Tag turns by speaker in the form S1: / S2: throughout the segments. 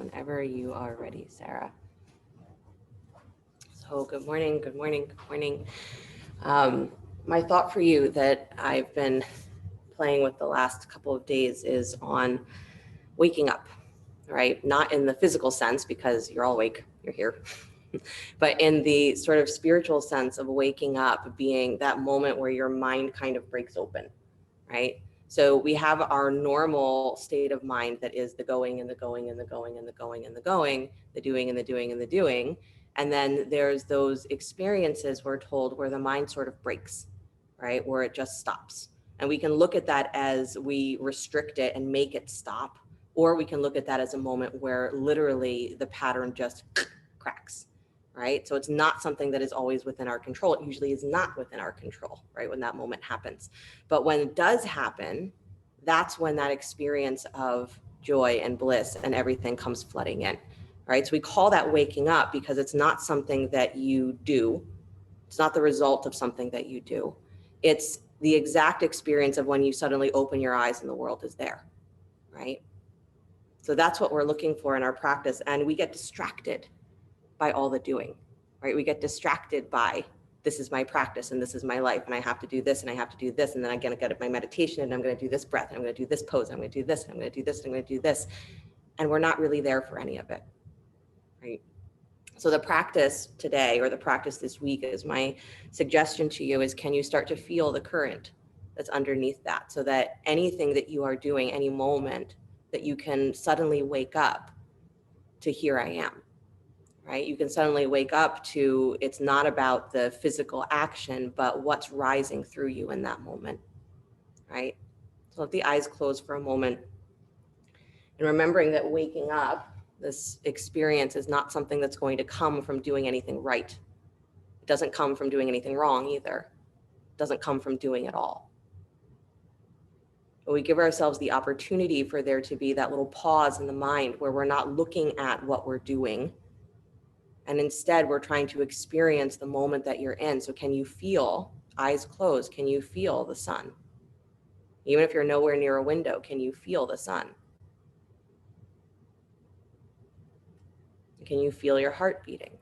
S1: whenever you are ready, Sarah. So good morning, good morning, good morning. My thought for you that I've been playing with the last couple of days is on waking up, right? Not in the physical sense because you're all awake, you're here, but in the sort of spiritual sense of waking up being that moment where your mind kind of breaks open, right? So we have our normal state of mind that is the going and the going and the going and the going and the going, the doing and the doing and the doing. And then there's those experiences we're told where the mind sort of breaks, right? Where it just stops. And we can look at that as we restrict it and make it stop, or we can look at that as a moment where literally the pattern just cracks, right? So it's not something that is always within our control. It usually is not within our control, right? When that moment happens. But when it does happen, that's when that experience of joy and bliss and everything comes flooding in, right? So we call that waking up because it's not something that you do. It's not the result of something that you do. It's the exact experience of when you suddenly open your eyes and the world is there, right? So that's what we're looking for in our practice. And we get distracted by all the doing, right? We get distracted by this is my practice and this is my life and I have to do this and I have to do this and then I'm going to get up my meditation and I'm going to do this breath and I'm going to do this pose and I'm going to do this and I'm going to do this and I'm going to do this, and we're not really there for any of it, right? So the practice today or the practice this week is my suggestion to you is, can you start to feel the current that's underneath that, so that anything that you are doing, any moment that you can suddenly wake up to here I am, right? You can suddenly wake up to, it's not about the physical action, but what's rising through you in that moment, right? So let the eyes close for a moment. And remembering that waking up, this experience is not something that's going to come from doing anything right. It doesn't come from doing anything wrong either. It doesn't come from doing it all. But we give ourselves the opportunity for there to be that little pause in the mind where we're not looking at what we're doing, and instead we're trying to experience the moment that you're in. So can you feel, eyes closed, can you feel the sun? Even if you're nowhere near a window, can you feel the sun? Can you feel your heart beating?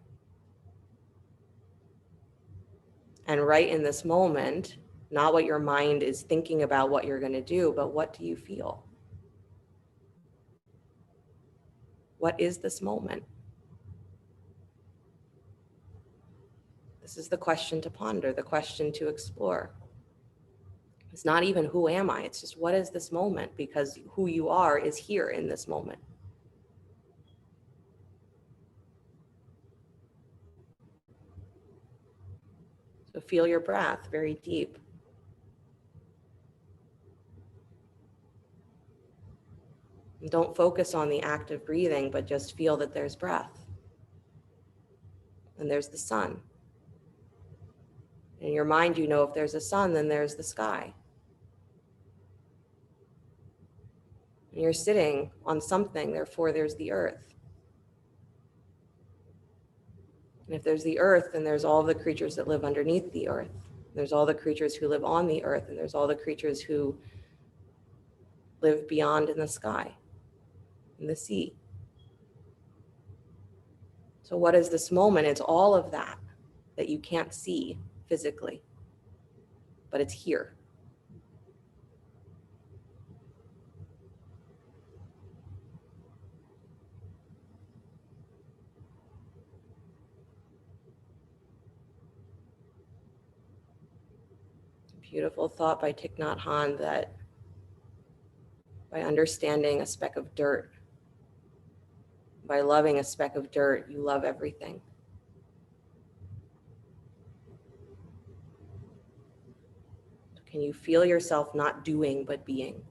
S1: And right in this moment, not what your mind is thinking about what you're going to do, but what do you feel? What is this moment? This is the question to ponder, the question to explore. It's not even who am I? It's just what is this moment? Because who you are is here in this moment. So feel your breath very deep. And don't focus on the act of breathing, but just feel that there's breath. And there's the sun. In your mind, you know if there's a sun, then there's the sky. And you're sitting on something, therefore there's the earth. And if there's the earth, then there's all the creatures that live underneath the earth. There's all the creatures who live on the earth, and there's all the creatures who live beyond in the sky, in the sea. So what is this moment? It's all of that you can't see physically, but it's here. Beautiful thought by Thich Nhat Hanh that by understanding a speck of dirt, by loving a speck of dirt, you love everything. Can you feel yourself not doing, but being?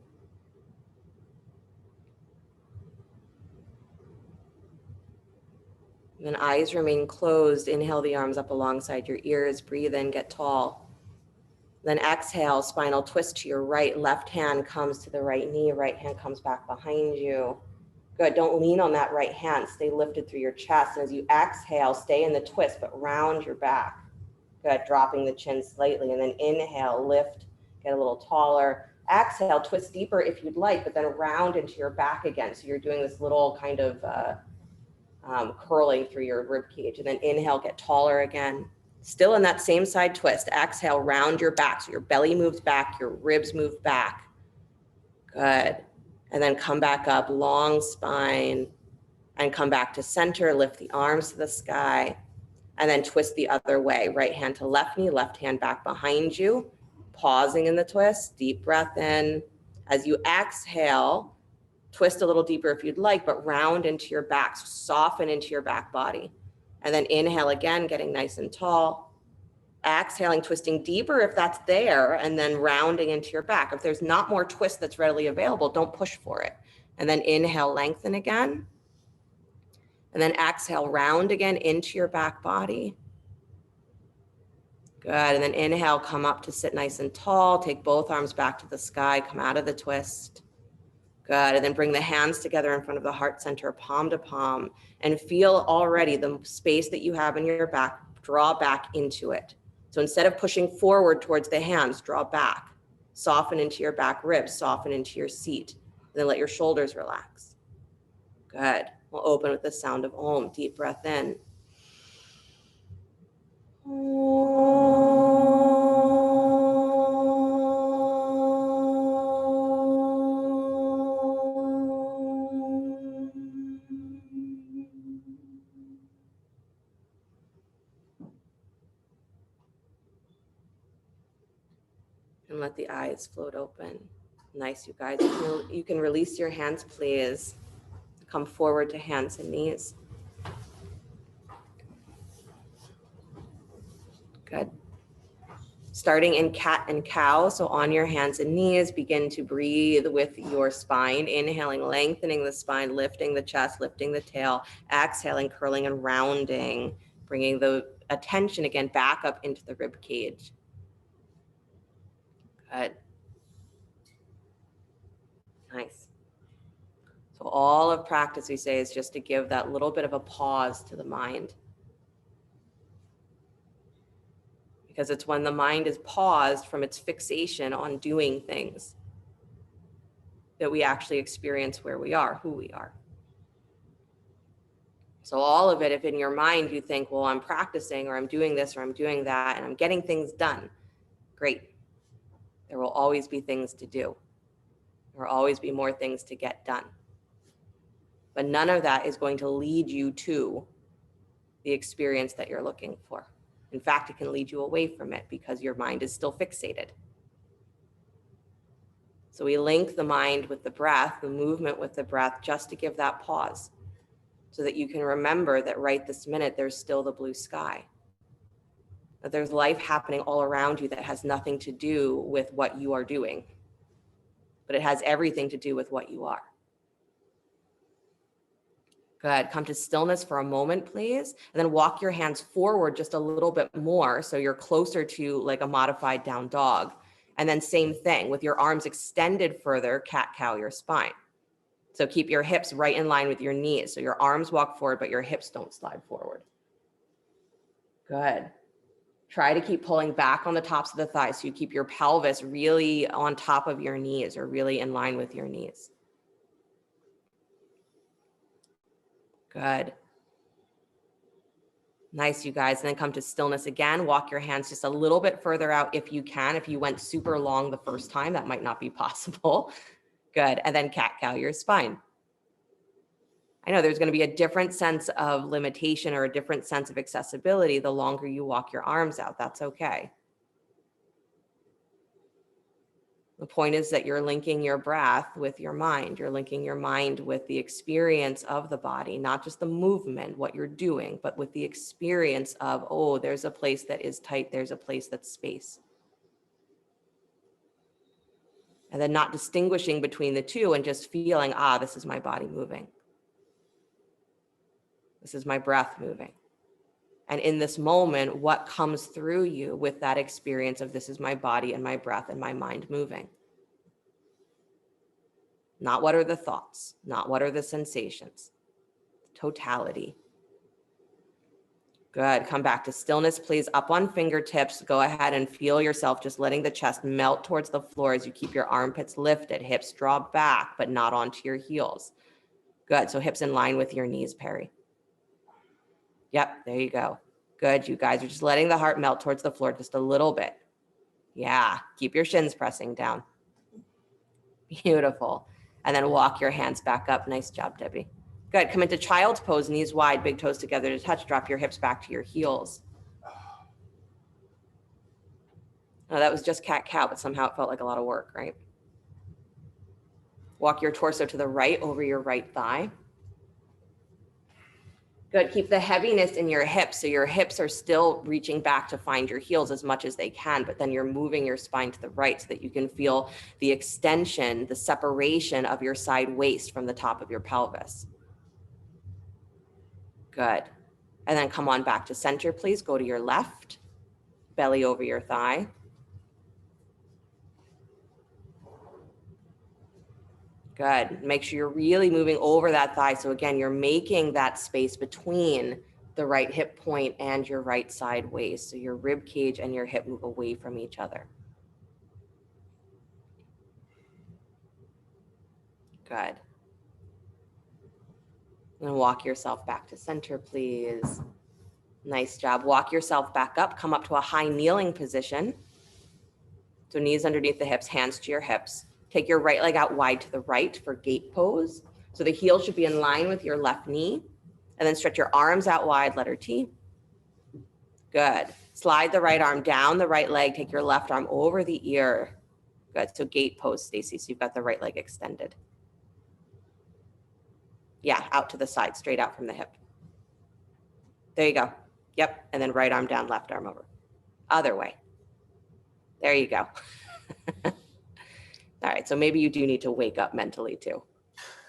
S1: And then eyes remain closed. Inhale the arms up alongside your ears. Breathe in, get tall. Then exhale, spinal twist to your right. Left hand comes to the right knee. Right hand comes back behind you. Good. Don't lean on that right hand. Stay lifted through your chest. And as you exhale, stay in the twist, but round your back. Good. Dropping the chin slightly. And then inhale, lift, get a little taller. Exhale, twist deeper if you'd like, but then round into your back again. So you're doing this little kind of curling through your rib cage. And then inhale, get taller again. Still in that same side twist. Exhale, round your back. So your belly moves back, your ribs move back. Good. And then come back up, long spine, and come back to center. Lift the arms to the sky. And then twist the other way. Right hand to left knee, left hand back behind you. Pausing in the twist, deep breath in. As you exhale, twist a little deeper if you'd like, but round into your back, so soften into your back body. And then inhale again, getting nice and tall. Exhaling, twisting deeper if that's there, and then rounding into your back. If there's not more twist that's readily available, don't push for it. And then inhale, lengthen again. And then exhale, round again into your back body. Good, and then inhale, come up to sit nice and tall. Take both arms back to the sky, come out of the twist. Good, and then bring the hands together in front of the heart center, palm to palm, and feel already the space that you have in your back, draw back into it. So instead of pushing forward towards the hands, draw back. Soften into your back ribs, soften into your seat, and then let your shoulders relax. Good, we'll open with the sound of Om, deep breath in. And let the eyes float open. Nice, you guys. You can release your hands, please. Come forward to hands and knees. Good. Starting in cat and cow, so on your hands and knees, begin to breathe with your spine. Inhaling, lengthening the spine, lifting the chest, lifting the tail. Exhaling, curling and rounding, bringing the attention again back up into the rib cage. Good. Nice. So all of practice, we say, is just to give that little bit of a pause to the mind. Because it's when the mind is paused from its fixation on doing things that we actually experience where we are, who we are. So all of it, if in your mind you think, well, I'm practicing or I'm doing this or I'm doing that and I'm getting things done, great. There will always be things to do. There will always be more things to get done. But none of that is going to lead you to the experience that you're looking for. In fact, it can lead you away from it because your mind is still fixated. So we link the mind with the breath, the movement with the breath, just to give that pause so that you can remember that right this minute, there's still the blue sky. That there's life happening all around you that has nothing to do with what you are doing, but it has everything to do with what you are. Good. Come to stillness for a moment, please. And then walk your hands forward just a little bit more so you're closer to like a modified down dog. And then same thing with your arms extended further, cat-cow your spine. So keep your hips right in line with your knees. So your arms walk forward, but your hips don't slide forward. Good. Try to keep pulling back on the tops of the thighs so you keep your pelvis really on top of your knees or really in line with your knees. Good. Nice, you guys. And then come to stillness again. Walk your hands just a little bit further out if you can. If you went super long the first time, that might not be possible. Good. And then cat-cow your spine. I know there's going to be a different sense of limitation or a different sense of accessibility the longer you walk your arms out. That's okay. The point is that you're linking your breath with your mind. You're linking your mind with the experience of the body, not just the movement, what you're doing, but with the experience of, oh, there's a place that is tight. There's a place that's space. And then not distinguishing between the two and just feeling, this is my body moving. This is my breath moving. And in this moment, what comes through you with that experience of this is my body and my breath and my mind moving? Not what are the thoughts, not what are the sensations, totality. Good. Come back to stillness, please. Up on fingertips. Go ahead and feel yourself just letting the chest melt towards the floor as you keep your armpits lifted. Hips draw back, but not onto your heels. Good. So hips in line with your knees, Perry. Yep. There you go. Good. You guys are just letting the heart melt towards the floor just a little bit. Yeah. Keep your shins pressing down. Beautiful. And then walk your hands back up. Nice job, Debbie. Good. Come into child's pose, knees wide, big toes together to touch. Drop your hips back to your heels. Oh, that was just cat-cow, but somehow it felt like a lot of work, right? Walk your torso to the right over your right thigh. Good. Keep the heaviness in your hips. So your hips are still reaching back to find your heels as much as they can, but then you're moving your spine to the right so that you can feel the extension, the separation of your side waist from the top of your pelvis. Good. And then come on back to center, please. Go to your left, belly over your thigh. Good. Make sure you're really moving over that thigh. So again, you're making that space between the right hip point and your right side waist. So your rib cage and your hip move away from each other. Good. And walk yourself back to center, please. Nice job. Walk yourself back up. Come up to a high kneeling position. So knees underneath the hips, hands to your hips. Take your right leg out wide to the right for gate pose. So the heel should be in line with your left knee. And then stretch your arms out wide, letter T. Good. Slide the right arm down the right leg. Take your left arm over the ear. Good. So gate pose, Stacy. So you've got the right leg extended. Yeah, out to the side, straight out from the hip. There you go. Yep. And then right arm down, left arm over. Other way. There you go. All right. So maybe you do need to wake up mentally too.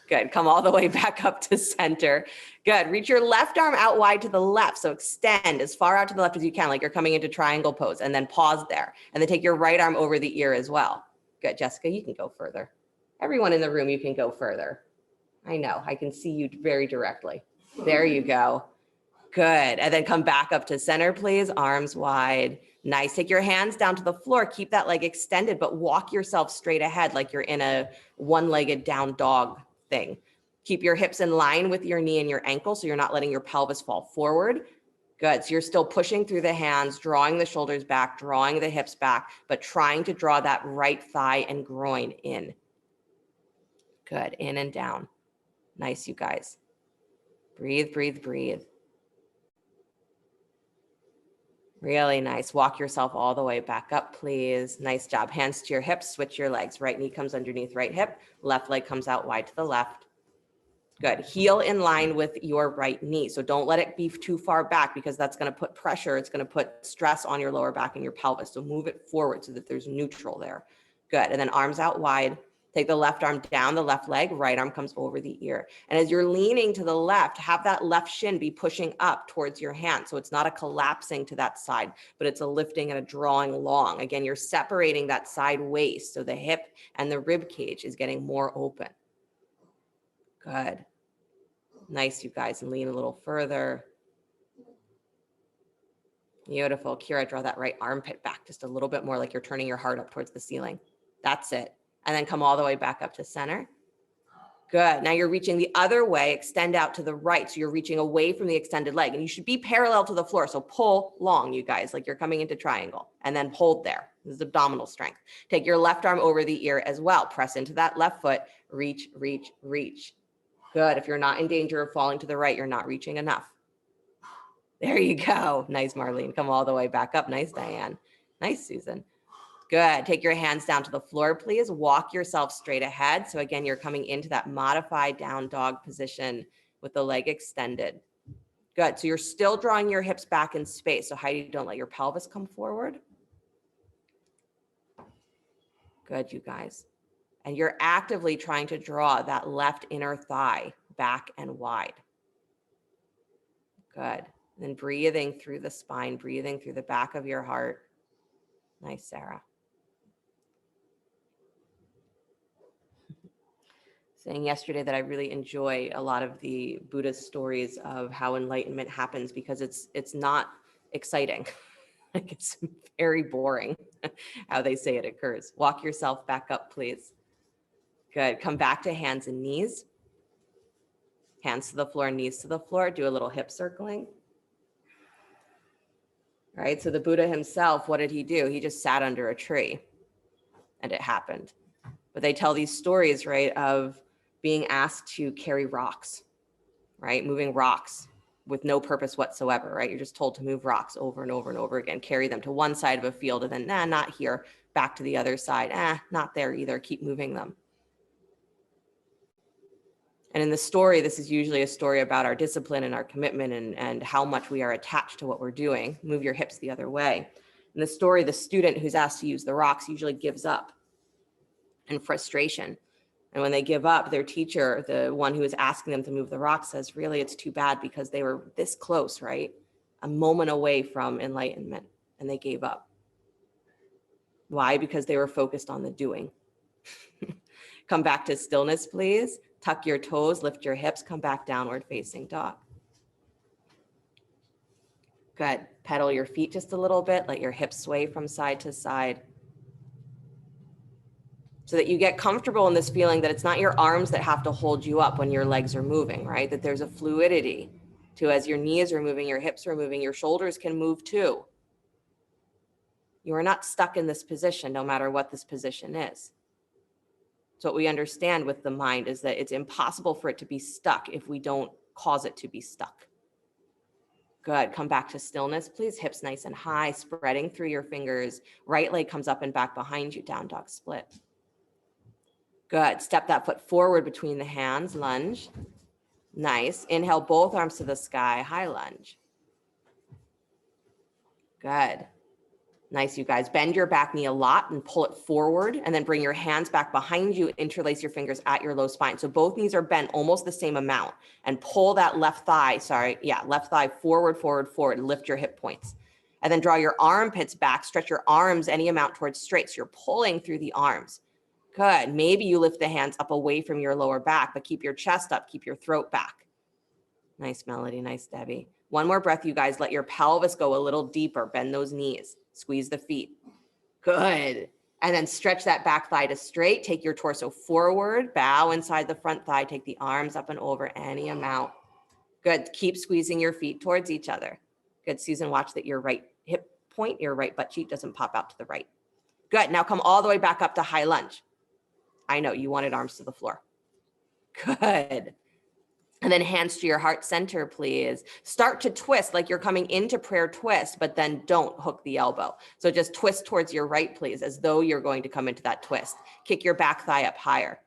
S1: Good. Come all the way back up to center. Good. Reach your left arm out wide to the left. So extend as far out to the left as you can, like you're coming into triangle pose, and then pause there. And then take your right arm over the ear as well. Good. Jessica, you can go further. Everyone in the room, you can go further. I know. I can see you very directly. There you go. Good. And then come back up to center, please. Arms wide. Nice. Take your hands down to the floor. Keep that leg extended, but walk yourself straight ahead like you're in a one-legged down dog thing. Keep your hips in line with your knee and your ankle so you're not letting your pelvis fall forward. Good. So you're still pushing through the hands, drawing the shoulders back, drawing the hips back, but trying to draw that right thigh and groin in. Good. In and down. Nice, you guys. Breathe, breathe, breathe. Really nice. Walk yourself all the way back up, please. Nice job. Hands to your hips. Switch your legs. Right knee comes underneath right hip. Left leg comes out wide to the left. Good. Heel in line with your right knee. So don't let it be too far back because that's going to put pressure. It's going to put stress on your lower back and your pelvis. So move it forward so that there's neutral there. Good. And then arms out wide. Take the left arm down the left leg, right arm comes over the ear. And as you're leaning to the left, have that left shin be pushing up towards your hand. So it's not a collapsing to that side, but it's a lifting and a drawing long. Again, you're separating that side waist. So the hip and the rib cage is getting more open. Good. Nice, you guys. And lean a little further. Beautiful. Kira, draw that right armpit back just a little bit more like you're turning your heart up towards the ceiling. That's it. And then come all the way back up to center. Good. Now you're reaching the other way, extend out to the right. So you're reaching away from the extended leg and you should be parallel to the floor. So pull long, you guys, like you're coming into triangle and then hold there. This is abdominal strength. Take your left arm over the ear as well. Press into that left foot, reach, reach, reach. Good. If you're not in danger of falling to the right, you're not reaching enough. There you go. Nice, Marlene. Come all the way back up. Nice, Diane. Nice, Susan. Good. Take your hands down to the floor, please. Walk yourself straight ahead. So again, you're coming into that modified down dog position with the leg extended. Good. So you're still drawing your hips back in space. So Heidi, don't let your pelvis come forward. Good, you guys. And you're actively trying to draw that left inner thigh back and wide. Good. Then breathing through the spine, breathing through the back of your heart. Nice, Sarah. saying yesterday that I really enjoy a lot of the Buddhist stories of how enlightenment happens because it's not exciting. Like it's very boring how they say it occurs. Walk yourself back up, please. Good. Come back to hands and knees. Hands to the floor, knees to the floor. Do a little hip circling. Right? So the Buddha himself, what did he do? He just sat under a tree and it happened. But they tell these stories, right, of being asked to carry rocks, right? Moving rocks with no purpose whatsoever, right? You're just told to move rocks over and over and over again, carry them to one side of a field and then, nah, not here, back to the other side. Not there either, keep moving them. And in the story, this is usually a story about our discipline and our commitment and how much we are attached to what we're doing. Move your hips the other way. In the story, the student who's asked to use the rocks usually gives up in frustration. And when they give up, their teacher, the one who is asking them to move the rock, says, really, it's too bad because they were this close, right? A moment away from enlightenment, and they gave up. Why? Because they were focused on the doing. Come back to stillness, please. Tuck your toes, lift your hips, come back downward facing dog. Good. Pedal your feet just a little bit. Let your hips sway from side to side, so that you get comfortable in this feeling that it's not your arms that have to hold you up when your legs are moving, right? That there's a fluidity to, as your knees are moving, your hips are moving, your shoulders can move too. You are not stuck in this position, no matter what this position is. So what we understand with the mind is that it's impossible for it to be stuck if we don't cause it to be stuck. Good. Come back to stillness, please. Hips nice and high, spreading through your fingers. Right leg comes up and back behind you, down dog split. Good. Step that foot forward between the hands, lunge. Nice. Inhale, both arms to the sky, high lunge. Good. Nice, you guys. Bend your back knee a lot and pull it forward, and then bring your hands back behind you, interlace your fingers at your low spine. So both knees are bent almost the same amount, and pull that left thigh, left thigh forward, forward, forward, and lift your hip points. And then draw your armpits back, stretch your arms any amount towards straight. So you're pulling through the arms. Good. Maybe you lift the hands up away from your lower back, but keep your chest up, keep your throat back. Nice, Melody. Nice, Debbie. One more breath, you guys. Let your pelvis go a little deeper. Bend those knees. Squeeze the feet. Good. And then stretch that back thigh to straight. Take your torso forward. Bow inside the front thigh. Take the arms up and over any amount. Good. Keep squeezing your feet towards each other. Good, Susan. Watch that your right hip point, your right butt cheek doesn't pop out to the right. Good. Now come all the way back up to high lunge. I know you wanted arms to the floor. Good. And then hands to your heart center, please. Start to twist like you're coming into prayer twist, but then don't hook the elbow. So just twist towards your right, please, as though you're going to come into that twist. Kick your back thigh up higher.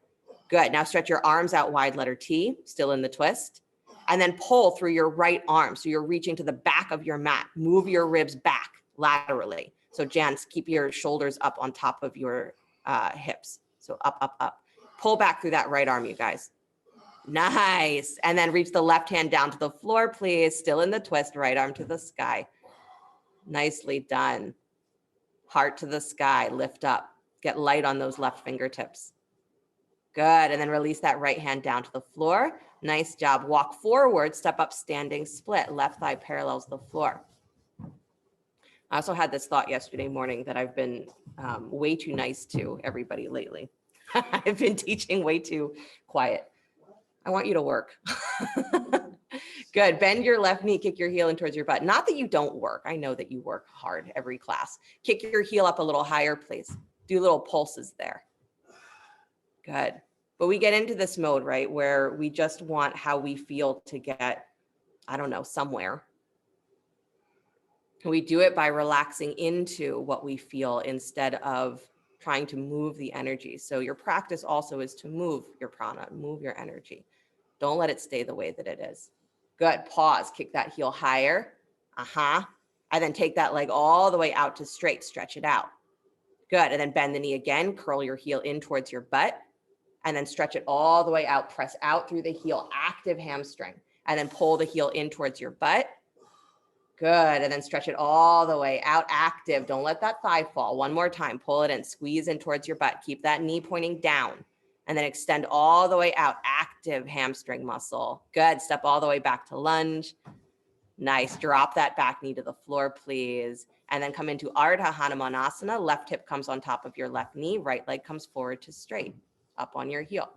S1: Good. Now stretch your arms out wide, letter T, still in the twist. And then pull through your right arm. So you're reaching to the back of your mat. Move your ribs back laterally. So Jan, keep your shoulders up on top of your hips. So up, up, up. Pull back through that right arm, you guys. Nice. And then reach the left hand down to the floor, please. Still in the twist, right arm to the sky. Nicely done. Heart to the sky, lift up. Get light on those left fingertips. Good. And then release that right hand down to the floor. Nice job. Walk forward, step up, standing split. Left thigh parallels the floor. I also had this thought yesterday morning that I've been way too nice to everybody lately. I've been teaching way too quiet. I want you to work. Good. Bend your left knee, kick your heel in towards your butt. Not that you don't work. I know that you work hard every class. Kick your heel up a little higher, please. Do little pulses there. Good. But we get into this mode, right, where we just want how we feel to get, I don't know, somewhere. We do it by relaxing into what we feel instead of trying to move the energy. So your practice also is to move your prana, move your energy. Don't let it stay the way that it is. Good. Pause. Kick that heel higher. And then take that leg all the way out to straight. Stretch it out. Good. And then bend the knee again. Curl your heel in towards your butt. And then stretch it all the way out. Press out through the heel. Active hamstring. And then pull the heel in towards your butt. Good. And then stretch it all the way out. Active. Don't let that thigh fall. One more time. Pull it in. Squeeze in towards your butt. Keep that knee pointing down. And then extend all the way out, active hamstring muscle. Good, step all the way back to lunge. Nice, drop that back knee to the floor, please. And then come into Ardha Hanumanasana. Left hip comes on top of your left knee, right leg comes forward to straight, up on your heel.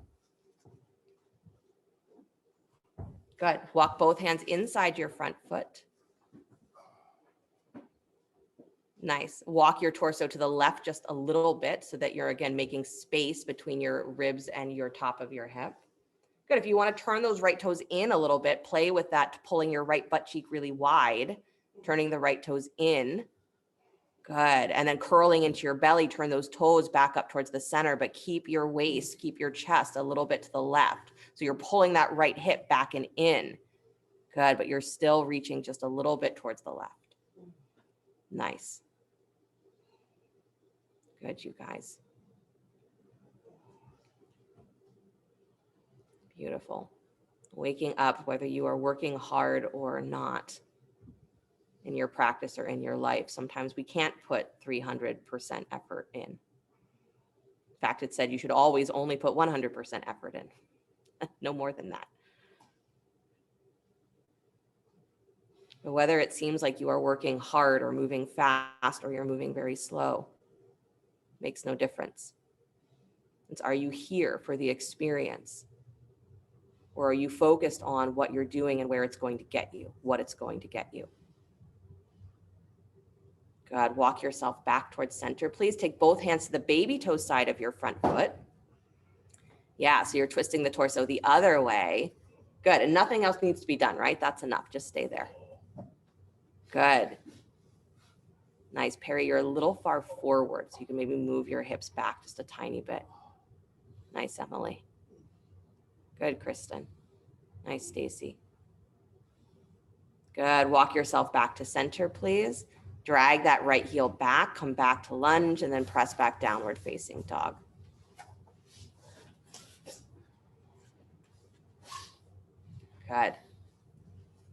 S1: Good, walk both hands inside your front foot. Nice. Walk your torso to the left just a little bit so that you're, again, making space between your ribs and your top of your hip. Good. If you want to turn those right toes in a little bit, play with that, pulling your right butt cheek really wide, turning the right toes in. Good. And then curling into your belly, turn those toes back up towards the center, but keep your waist, keep your chest a little bit to the left. So you're pulling that right hip back and in. Good. But you're still reaching just a little bit towards the left. Nice. Good, you guys. Beautiful. Waking up, whether you are working hard or not in your practice or in your life. Sometimes we can't put 300% effort in. In fact, it said you should always only put 100% effort in. No more than that. But whether it seems like you are working hard or moving fast or you're moving very slow, makes no difference. It's, are you here for the experience? Or are you focused on what you're doing and where it's going to get you, what it's going to get you? Good. Walk yourself back towards center. Please take both hands to the baby toe side of your front foot. Yeah, so you're twisting the torso the other way. Good. And nothing else needs to be done, right? That's enough. Just stay there. Good. Nice. Perry, you're a little far forward, so you can maybe move your hips back just a tiny bit. Nice, Emily. Good, Kristen. Nice, Stacy. Good. Walk yourself back to center, please. Drag that right heel back, come back to lunge, and then press back downward facing dog. Good.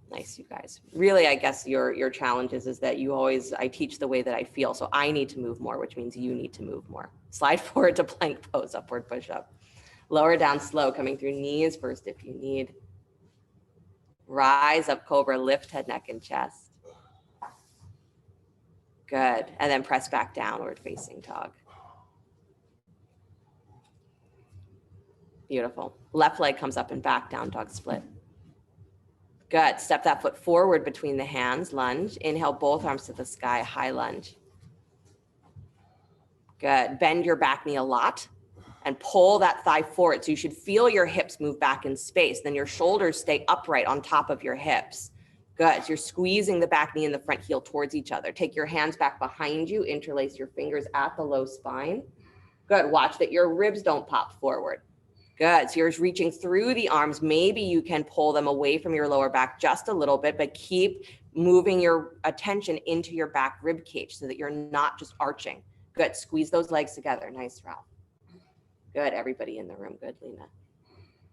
S1: Nice, you guys. Really, I guess your challenge is that you always, I teach the way that I feel. So I need to move more, which means you need to move more. Slide forward to plank pose, upward push up. Lower down slow, coming through knees first if you need. Rise up cobra, lift head, neck, and chest. Good. And then press back downward facing dog. Beautiful. Left leg comes up and back, down dog split. Good. Step that foot forward between the hands, lunge. Inhale, both arms to the sky, high lunge. Good. Bend your back knee a lot and pull that thigh forward. So you should feel your hips move back in space. Then your shoulders stay upright on top of your hips. Good. So you're squeezing the back knee and the front heel towards each other. Take your hands back behind you, interlace your fingers at the low spine. Good. Watch that your ribs don't pop forward. Good. So you're reaching through the arms. Maybe you can pull them away from your lower back just a little bit, but keep moving your attention into your back rib cage so that you're not just arching. Good. Squeeze those legs together. Nice, Ralph. Good. Everybody in the room. Good, Lena.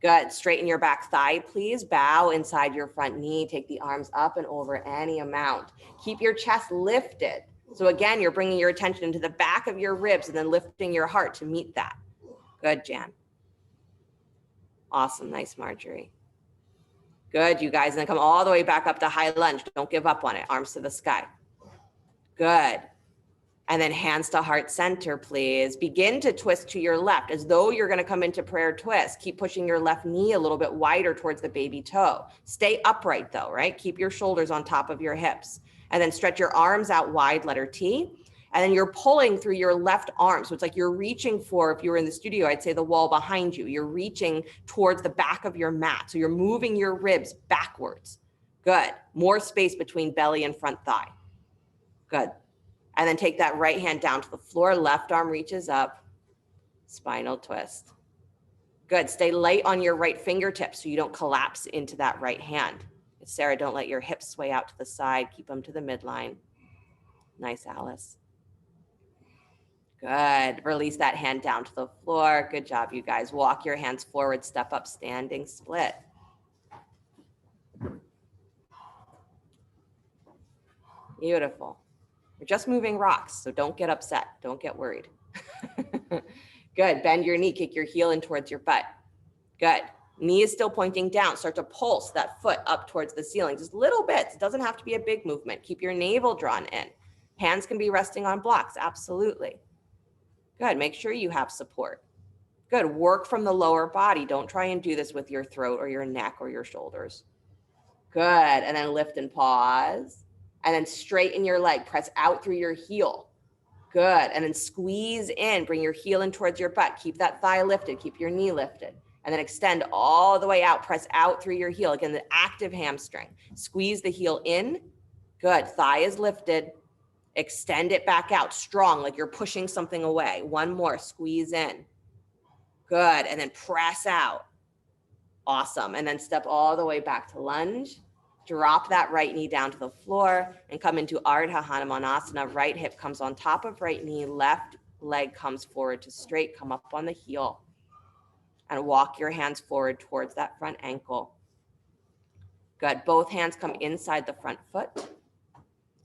S1: Good. Straighten your back thigh, please. Bow inside your front knee. Take the arms up and over any amount. Keep your chest lifted. So again, you're bringing your attention into the back of your ribs and then lifting your heart to meet that. Good, Jan. Awesome. Nice, Marjorie. Good, you guys. And then come all the way back up to high lunge. Don't give up on it. Arms to the sky. Good. And then hands to heart center, please. Begin to twist to your left as though you're going to come into prayer twist. Keep pushing your left knee a little bit wider towards the baby toe. Stay upright though, right? Keep your shoulders on top of your hips. And then stretch your arms out wide, letter T. And then you're pulling through your left arm. So it's like you're reaching for, if you were in the studio, I'd say the wall behind you. You're reaching towards the back of your mat. So you're moving your ribs backwards. Good. More space between belly and front thigh. Good. And then take that right hand down to the floor. Left arm reaches up. Spinal twist. Good. Stay light on your right fingertips so you don't collapse into that right hand. Sarah, don't let your hips sway out to the side. Keep them to the midline. Nice, Alice. Good. Release that hand down to the floor. Good job, you guys. Walk your hands forward, step up, standing split. Beautiful. We're just moving rocks, so don't get upset. Don't get worried. Good. Bend your knee, kick your heel in towards your butt. Good. Knee is still pointing down. Start to pulse that foot up towards the ceiling. Just little bits. It doesn't have to be a big movement. Keep your navel drawn in. Hands can be resting on blocks. Absolutely. Good. Make sure you have support. Good. Work from the lower body. Don't try and do this with your throat or your neck or your shoulders. Good. And then lift and pause. And then straighten your leg. Press out through your heel. Good. And then squeeze in. Bring your heel in towards your butt. Keep that thigh lifted. Keep your knee lifted. And then extend all the way out. Press out through your heel. Again, the active hamstring. Squeeze the heel in. Good. Thigh is lifted. Extend it back out. Strong, like you're pushing something away. One more. Squeeze in. Good. And then press out. Awesome. And then step all the way back to lunge. Drop that right knee down to the floor and come into Ardha Hanumanasana. Right hip comes on top of right knee. Left leg comes forward to straight. Come up on the heel. And walk your hands forward towards that front ankle. Good. Both hands come inside the front foot.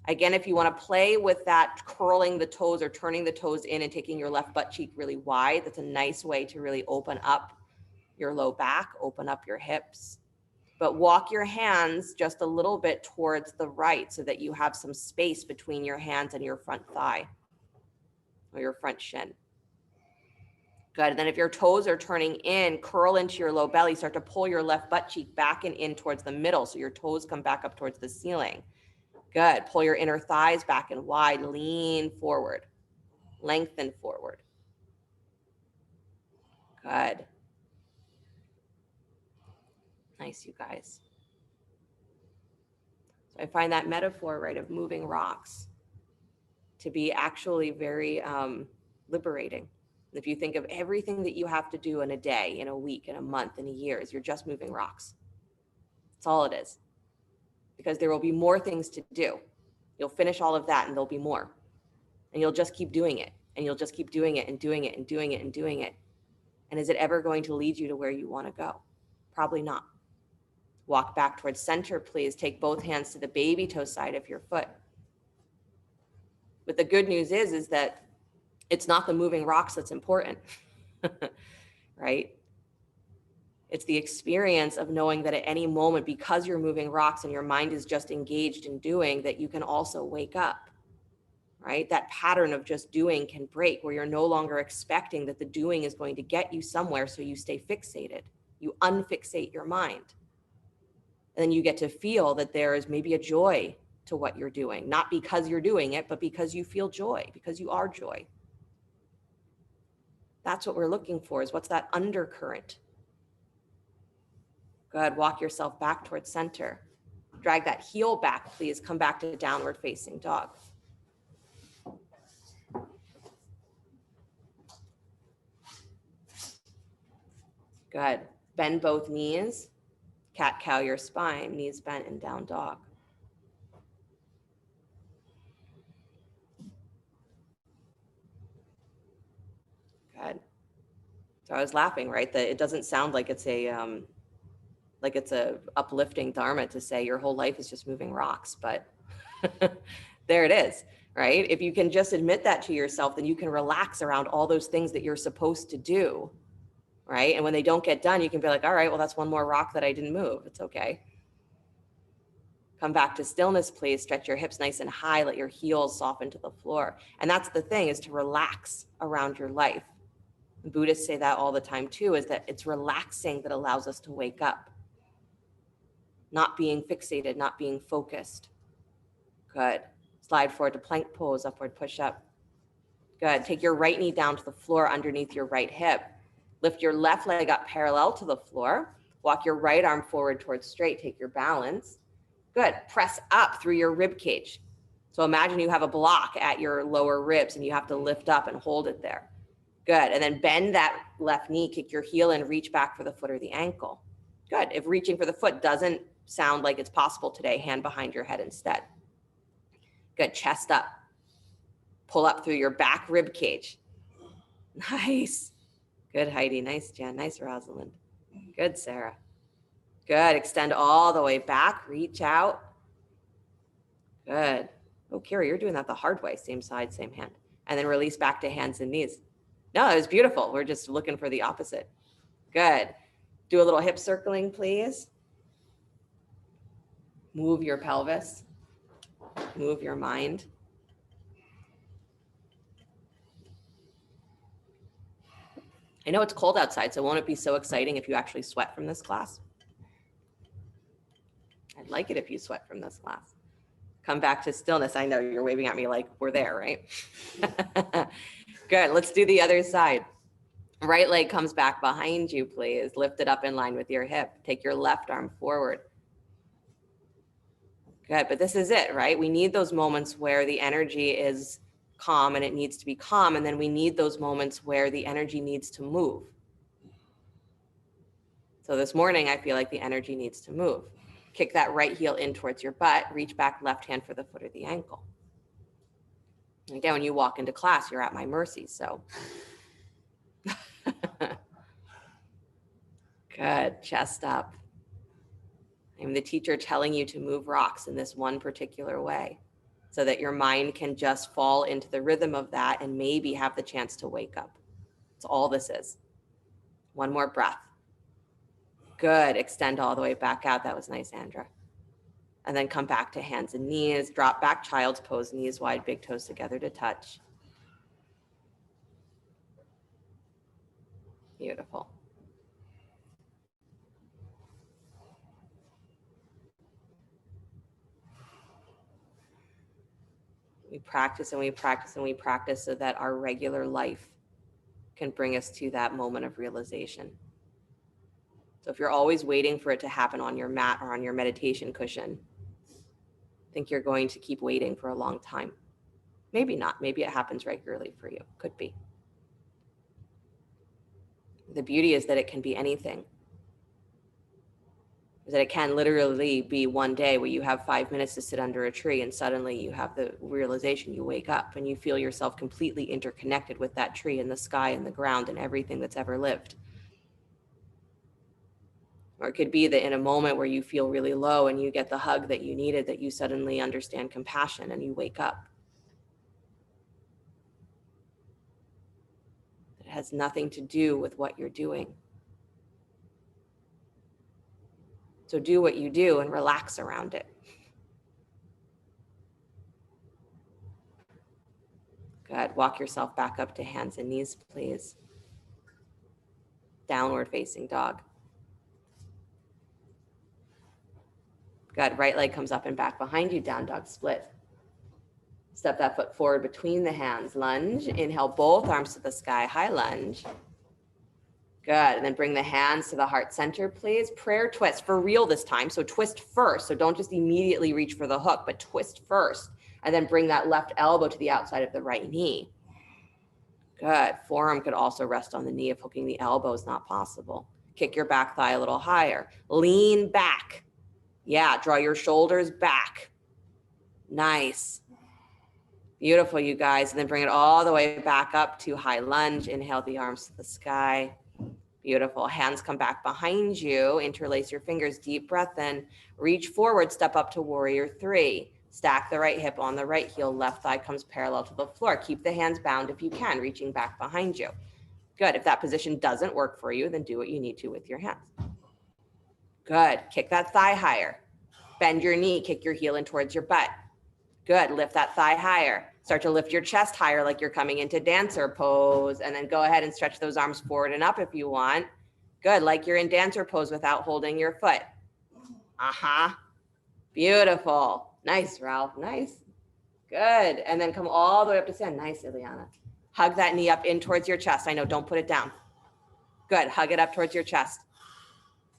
S1: Again, if you want to play with that curling the toes or turning the toes in and taking your left butt cheek really wide, that's a nice way to really open up your low back, open up your hips. But walk your hands just a little bit towards the right so that you have some space between your hands and your front thigh or your front shin. Good. And then if your toes are turning in, curl into your low belly, start to pull your left butt cheek back and in towards the middle so your toes come back up towards the ceiling. Good. Pull your inner thighs back and wide, lean forward, lengthen forward. Good. Nice, you guys. So I find that metaphor, right, of moving rocks to be actually very liberating. If you think of everything that you have to do in a day, in a week, in a month, in a year, you're just moving rocks. That's all it is. Because there will be more things to do. You'll finish all of that and there'll be more. And you'll just keep doing it. And you'll just keep doing it and doing it and doing it and doing it. And is it ever going to lead you to where you want to go? Probably not. Walk back towards center, please. Take both hands to the baby toe side of your foot. But the good news is that it's not the moving rocks that's important, right? It's the experience of knowing that at any moment, because you're moving rocks and your mind is just engaged in doing, that you can also wake up, right? That pattern of just doing can break where you're no longer expecting that the doing is going to get you somewhere, so you stay fixated. You unfixate your mind. And then you get to feel that there is maybe a joy to what you're doing, not because you're doing it, but because you feel joy, because you are joy. That's what we're looking for, is what's that undercurrent? Good. Walk yourself back towards center. Drag that heel back, please. Come back to downward facing dog. Good. Bend both knees. Cat cow your spine, knees bent and down dog. Good. So I was laughing, right? That it doesn't sound like it's a uplifting dharma to say your whole life is just moving rocks, but there it is, right? If you can just admit that to yourself, then you can relax around all those things that you're supposed to do, right? And when they don't get done, you can be like, all right, well, that's one more rock that I didn't move. It's okay. Come back to stillness, please. Stretch your hips nice and high. Let your heels soften to the floor. And that's the thing, is to relax around your life. Buddhists say that all the time too, is that it's relaxing that allows us to wake up. Not being fixated, not being focused. Good. Slide forward to plank pose, upward push up. Good. Take your right knee down to the floor underneath your right hip. Lift your left leg up parallel to the floor. Walk your right arm forward towards straight. Take your balance. Good. Press up through your rib cage. So imagine you have a block at your lower ribs and you have to lift up and hold it there. Good. And then bend that left knee, kick your heel in, reach back for the foot or the ankle. Good. If reaching for the foot doesn't sound like it's possible today, hand behind your head instead. Good. Chest up. Pull up through your back rib cage. Nice. Good, Heidi. Nice, Jen. Nice, Rosalind. Good, Sarah. Good. Extend all the way back. Reach out. Good. Oh, Carrie, you're doing that the hard way. Same side, same hand. And then release back to hands and knees. No, it was beautiful. We're just looking for the opposite. Good. Do a little hip circling, please. Move your pelvis. Move your mind. I know it's cold outside, so won't it be so exciting if you actually sweat from this class? I'd like it if you sweat from this class. Come back to stillness. I know you're waving at me like we're there, right? Good. Let's do the other side. Right leg comes back behind you, please. Lift it up in line with your hip. Take your left arm forward. Good. But this is it, right? We need those moments where the energy is calm and it needs to be calm. And then we need those moments where the energy needs to move. So this morning, I feel like the energy needs to move. Kick that right heel in towards your butt. Reach back left hand for the foot or the ankle. And again, when you walk into class, you're at my mercy. So good. Chest up. I'm the teacher telling you to move rocks in this one particular way so that your mind can just fall into the rhythm of that and maybe have the chance to wake up. That's all this is. One more breath. Good. Extend all the way back out. That was nice, Andra. And then come back to hands and knees. Drop back, child's pose, knees wide, big toes together to touch. Beautiful. We practice and we practice and we practice so that our regular life can bring us to that moment of realization. So if you're always waiting for it to happen on your mat or on your meditation cushion, I think you're going to keep waiting for a long time. Maybe not. Maybe it happens regularly for you. Could be. The beauty is that it can be anything. Is that it can literally be one day where you have 5 minutes to sit under a tree and suddenly you have the realization, you wake up and you feel yourself completely interconnected with that tree and the sky and the ground and everything that's ever lived. Or it could be that in a moment where you feel really low and you get the hug that you needed, that you suddenly understand compassion and you wake up. It has nothing to do with what you're doing. So do what you do and relax around it. Good. Walk yourself back up to hands and knees, please. Downward facing dog. Good. Right leg comes up and back behind you. Down dog split. Step that foot forward between the hands. Lunge. Inhale both arms to the sky. High lunge. Good. And then bring the hands to the heart center, please. Prayer twist for real this time. So twist first. So don't just immediately reach for the hook, but twist first. And then bring that left elbow to the outside of the right knee. Good. Forearm could also rest on the knee if hooking the elbow is not possible. Kick your back thigh a little higher. Lean back. Yeah, draw your shoulders back. Nice. Beautiful, you guys. And then bring it all the way back up to high lunge. Inhale the arms to the sky. Beautiful. Hands come back behind you. Interlace your fingers. Deep breath in. Reach forward. Step up to warrior three. Stack the right hip on the right heel. Left thigh comes parallel to the floor. Keep the hands bound if you can, reaching back behind you. Good. If that position doesn't work for you, then do what you need to with your hands. Good. Kick that thigh higher. Bend your knee. Kick your heel in towards your butt. Good. Lift that thigh higher. Start to lift your chest higher like you're coming into dancer pose. And then go ahead and stretch those arms forward and up if you want. Good. Like you're in dancer pose without holding your foot. Beautiful. Nice, Ralph. Nice. Good. And then come all the way up to stand. Nice, Ileana. Hug that knee up in towards your chest. I know, don't put it down. Good. Hug it up towards your chest.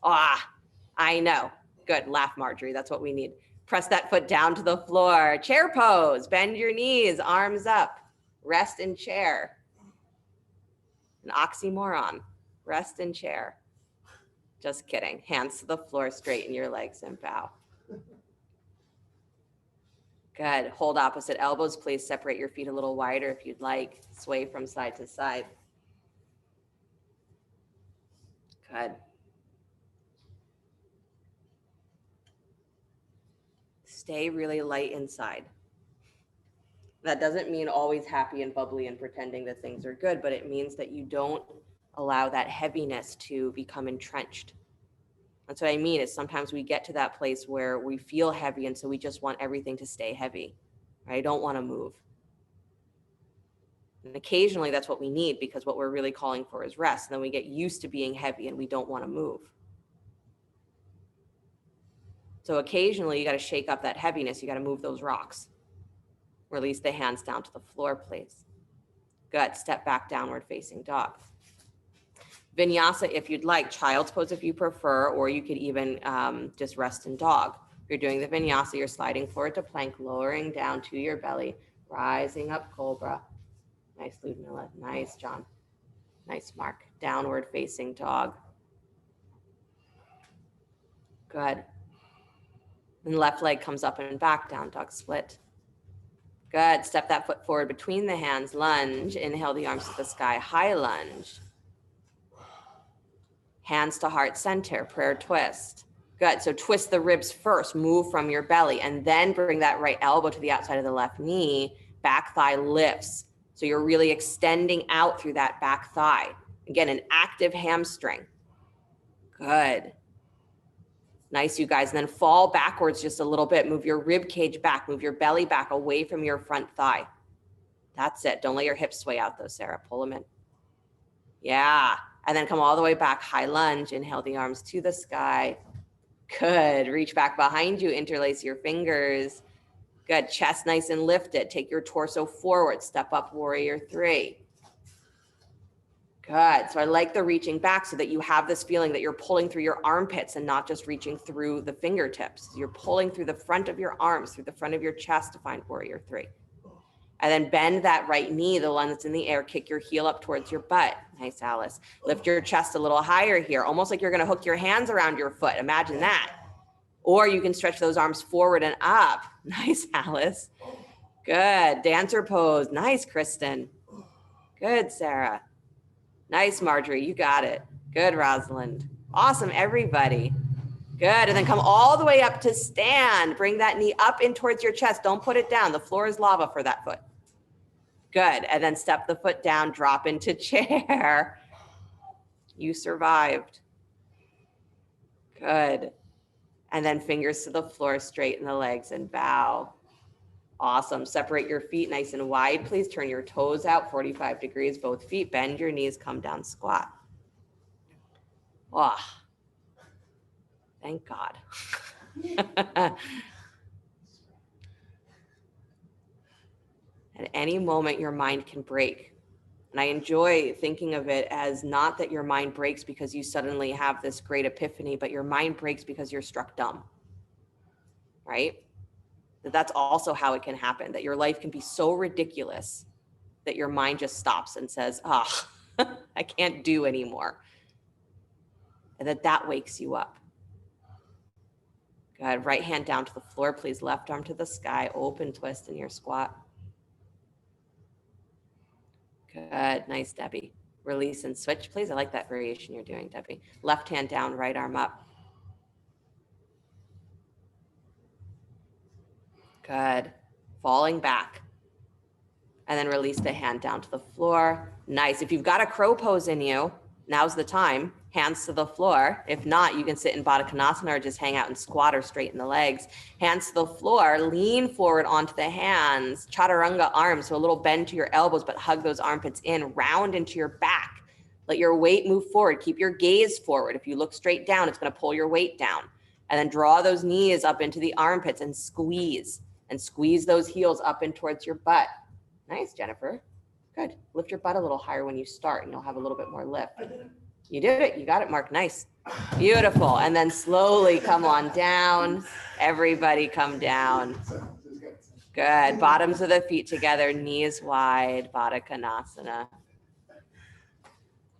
S1: I know. Good. Laugh, Marjorie. That's what we need. Press that foot down to the floor. Chair pose. Bend your knees, arms up. Rest in chair. An oxymoron. Rest in chair. Just kidding. Hands to the floor, straighten your legs and bow. Good. Hold opposite elbows. Please separate your feet a little wider if you'd like. Sway from side to side. Good. Stay really light inside. That doesn't mean always happy and bubbly and pretending that things are good, but it means that you don't allow that heaviness to become entrenched. That's what I mean, is sometimes we get to that place where we feel heavy, and so we just want everything to stay heavy. Right? I don't want to move. And occasionally that's what we need, because what we're really calling for is rest. And then we get used to being heavy and we don't want to move. So occasionally you got to shake up that heaviness. You got to move those rocks. Release the hands down to the floor, please. Good. Step back, downward facing dog. Vinyasa, if you'd like, child's pose if you prefer, or you could even just rest in dog. If you're doing the vinyasa, you're sliding forward to plank, lowering down to your belly, rising up cobra. Nice, Ludmilla. Nice, John. Nice, Mark. Downward facing dog. Good. And left leg comes up and back, down dog split. Good. Step that foot forward between the hands, lunge. Inhale the arms to the sky, high lunge. Hands to heart center, prayer twist. Good. So twist the ribs first, move from your belly, and then bring that right elbow to the outside of the left knee. Back thigh lifts. So you're really extending out through that back thigh. Again, an active hamstring. Good. Nice, you guys. And then fall backwards just a little bit. Move your rib cage back. Move your belly back away from your front thigh. That's it. Don't let your hips sway out though, Sarah. Pull them in. Yeah. And then come all the way back. High lunge. Inhale the arms to the sky. Good. Reach back behind you. Interlace your fingers. Good. Chest nice and lifted. Take your torso forward. Step up, warrior three. Good. So I like the reaching back so that you have this feeling that you're pulling through your armpits and not just reaching through the fingertips. You're pulling through the front of your arms, through the front of your chest to find warrior three. And then bend that right knee, the one that's in the air, kick your heel up towards your butt. Nice, Alice. Lift your chest a little higher here, almost like you're going to hook your hands around your foot. Imagine that. Or you can stretch those arms forward and up. Nice, Alice. Good. Dancer pose. Nice, Kristen. Good, Sarah. Nice, Marjorie. You got it. Good, Rosalind. Awesome, everybody. Good. And then come all the way up to stand. Bring that knee up in towards your chest. Don't put it down. The floor is lava for that foot. Good. And then step the foot down, drop into chair. You survived. Good. And then fingers to the floor, straighten the legs and bow. Awesome. Separate your feet nice and wide, please. Turn your toes out 45 degrees, both feet. Bend your knees, come down, squat. Oh, thank God. At any moment, your mind can break. And I enjoy thinking of it as not that your mind breaks because you suddenly have this great epiphany, but your mind breaks because you're struck dumb, right? That's also how it can happen, that your life can be so ridiculous that your mind just stops and says, oh, I can't do anymore. And that wakes you up. Good. Right hand down to the floor, please. Left arm to the sky. Open twist in your squat. Good. Nice, Debbie. Release and switch, please. I like that variation you're doing, Debbie. Left hand down, right arm up. Good. Falling back. And then release the hand down to the floor. Nice. If you've got a crow pose in you, now's the time. Hands to the floor. If not, you can sit in Baddha Konasana or just hang out and squat or straighten the legs. Hands to the floor. Lean forward onto the hands. Chaturanga arms, so a little bend to your elbows, but hug those armpits in. Round into your back. Let your weight move forward. Keep your gaze forward. If you look straight down, it's going to pull your weight down. And then draw those knees up into the armpits and squeeze. And squeeze those heels up in towards your butt. Nice, Jennifer. Good. Lift your butt a little higher when you start and you'll have a little bit more lift. You did it. You got it, Mark. Nice. Beautiful. And then slowly come on down. Everybody come down. Good. Bottoms of the feet together, knees wide, Baddha Konasana.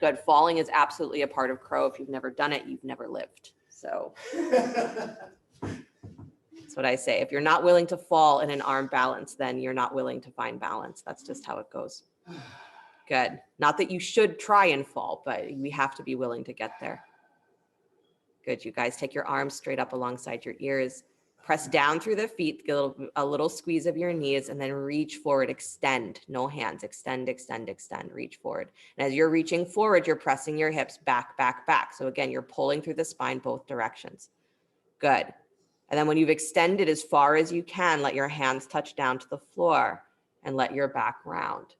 S1: Good. Falling is absolutely a part of crow. If you've never done it, you've never lived. So that's what I say. If you're not willing to fall in an arm balance, then you're not willing to find balance. That's just how it goes. Good. Not that you should try and fall, but we have to be willing to get there. Good. You guys take your arms straight up alongside your ears. Press down through the feet, get a little squeeze of your knees, and then reach forward, extend, no hands, extend, extend, extend, reach forward. And as you're reaching forward, you're pressing your hips back, back, back. So again, you're pulling through the spine both directions. Good. And then when you've extended as far as you can, let your hands touch down to the floor and let your back round.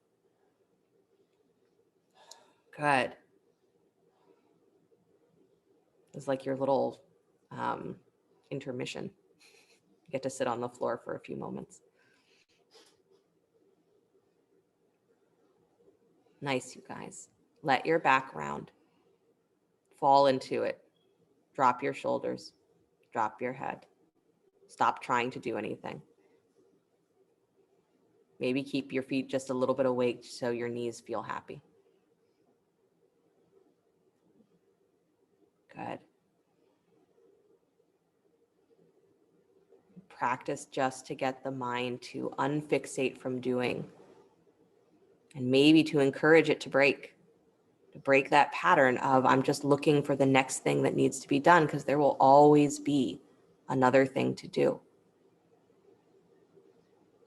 S1: Good. It's like your little intermission. You get to sit on the floor for a few moments. Nice, you guys. Let your back round. Fall into it. Drop your shoulders. Drop your head. Stop trying to do anything. Maybe keep your feet just a little bit awake so your knees feel happy. Good. Practice just to get the mind to unfixate from doing, and maybe to encourage it to break that pattern of I'm just looking for the next thing that needs to be done, because there will always be another thing to do.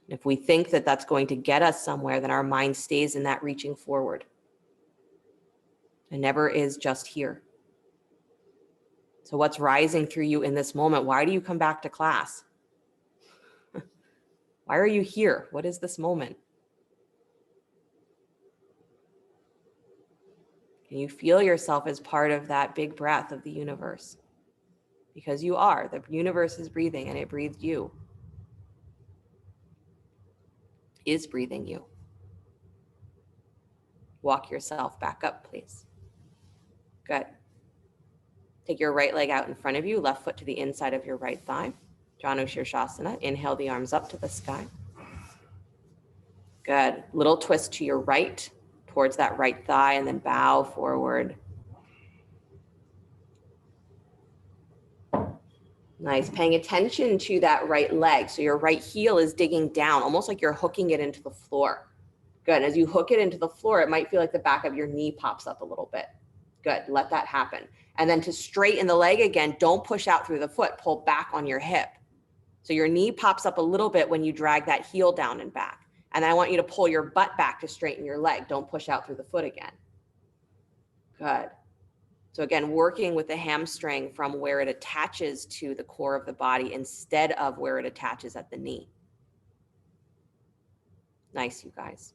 S1: If we think that that's going to get us somewhere, then our mind stays in that reaching forward. It never is just here. So what's rising through you in this moment? Why do you come back to class? Why are you here? What is this moment? Can you feel yourself as part of that big breath of the universe? Because you are. The universe is breathing, and it breathed you. Is breathing you. Walk yourself back up, please. Good. Take your right leg out in front of you, left foot to the inside of your right thigh. Janu Shirshasana. Inhale the arms up to the sky. Good. Little twist to your right towards that right thigh, and then bow forward. Nice. Paying attention to that right leg. So your right heel is digging down, almost like you're hooking it into the floor. Good. As you hook it into the floor, it might feel like the back of your knee pops up a little bit. Good. Let that happen. And then to straighten the leg again, don't push out through the foot. Pull back on your hip. So your knee pops up a little bit when you drag that heel down and back. And then I want you to pull your butt back to straighten your leg. Don't push out through the foot again. Good. So again, working with the hamstring from where it attaches to the core of the body instead of where it attaches at the knee. Nice, you guys.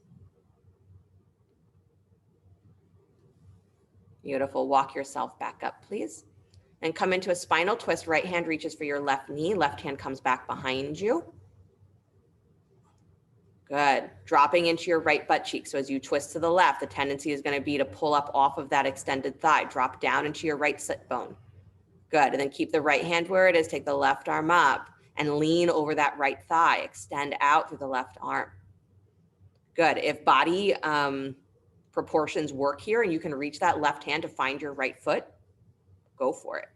S1: Beautiful. Walk yourself back up, please. And come into a spinal twist. Right hand reaches for your left knee. Left hand comes back behind you. Good. Dropping into your right butt cheek. So as you twist to the left, the tendency is going to be to pull up off of that extended thigh. Drop down into your right sit bone. Good. And then keep the right hand where it is. Take the left arm up and lean over that right thigh. Extend out through the left arm. Good. If body proportions work here and you can reach that left hand to find your right foot, go for it.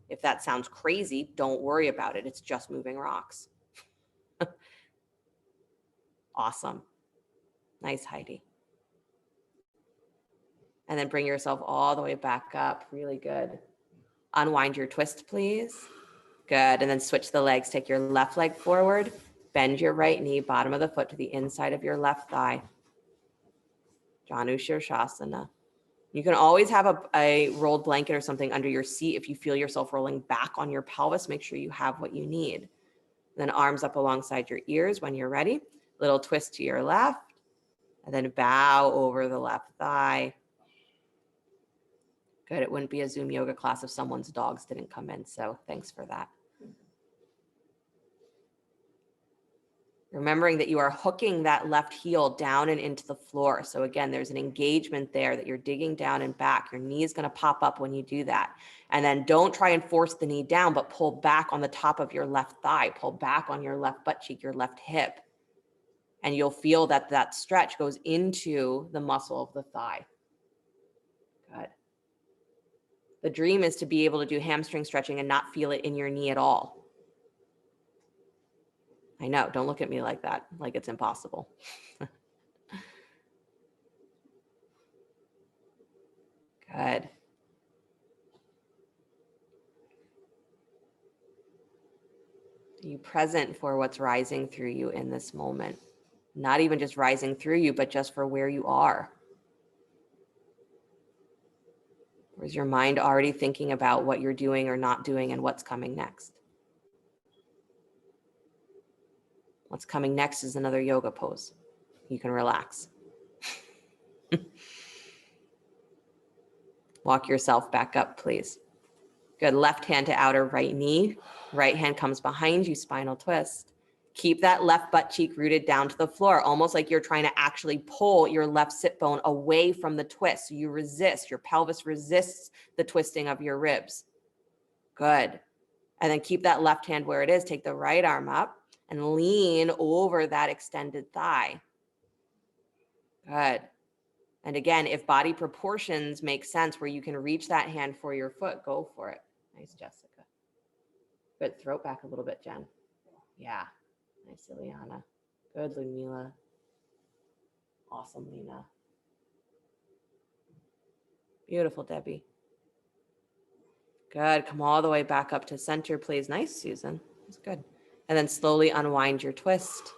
S1: If that sounds crazy, don't worry about it. It's just moving rocks. Awesome. Nice, Heidi. And then bring yourself all the way back up. Really good. Unwind your twist, please. Good. And then switch the legs. Take your left leg forward. Bend your right knee, bottom of the foot to the inside of your left thigh. Janu Shirshasana. You can always have a rolled blanket or something under your seat. If you feel yourself rolling back on your pelvis, make sure you have what you need. Then arms up alongside your ears when you're ready. Little twist to your left. And then bow over the left thigh. Good. It wouldn't be a Zoom yoga class if someone's dogs didn't come in. So thanks for that. Remembering that you are hooking that left heel down and into the floor. So again, there's an engagement there that you're digging down and back. Your knee is going to pop up when you do that. And then don't try and force the knee down, but pull back on the top of your left thigh. Pull back on your left butt cheek, your left hip. And you'll feel that that stretch goes into the muscle of the thigh. Good. The dream is to be able to do hamstring stretching and not feel it in your knee at all. I know, don't look at me like that, like it's impossible. Good. Are you present for what's rising through you in this moment? Not even just rising through you, but just for where you are. Or is your mind already thinking about what you're doing or not doing and what's coming next? What's coming next is another yoga pose. You can relax. Walk yourself back up, please. Good. Left hand to outer right knee. Right hand comes behind you, spinal twist. Keep that left butt cheek rooted down to the floor, almost like you're trying to actually pull your left sit bone away from the twist. So you resist, your pelvis resists the twisting of your ribs. Good. And then keep that left hand where it is. Take the right arm up and lean over that extended thigh. Good. And again, if body proportions make sense where you can reach that hand for your foot, go for it. Nice, Jessica. Good. Throat back a little bit, Jen. Yeah. Nice, Ileana. Good, Ludmila. Awesome, Lena. Beautiful, Debbie. Good. Come all the way back up to center, please. Nice, Susan. That's good. And then slowly unwind your twist.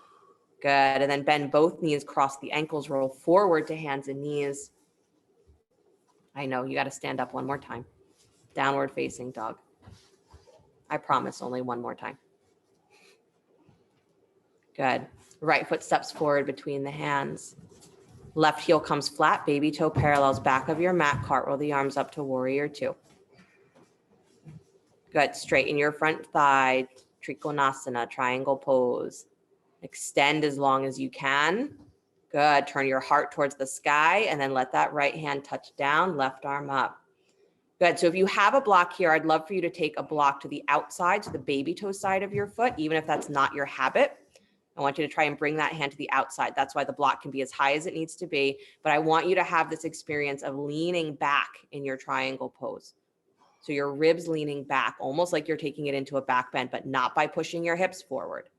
S1: Good. And then bend both knees, cross the ankles, roll forward to hands and knees. I know, you got to stand up one more time. Downward facing dog. I promise, only one more time. Good. Right foot steps forward between the hands. Left heel comes flat, baby toe parallels back of your mat, cartwheel the arms up to warrior two. Good. Straighten your front thigh, Trikonasana, triangle pose. Extend as long as you can. Good. Turn your heart towards the sky and then let that right hand touch down, left arm up. Good. So if you have a block here, I'd love for you to take a block to the outside, to the baby toe side of your foot, even if that's not your habit. I want you to try and bring that hand to the outside. That's why the block can be as high as it needs to be. But I want you to have this experience of leaning back in your triangle pose. So your ribs leaning back, almost like you're taking it into a back bend, but not by pushing your hips forward.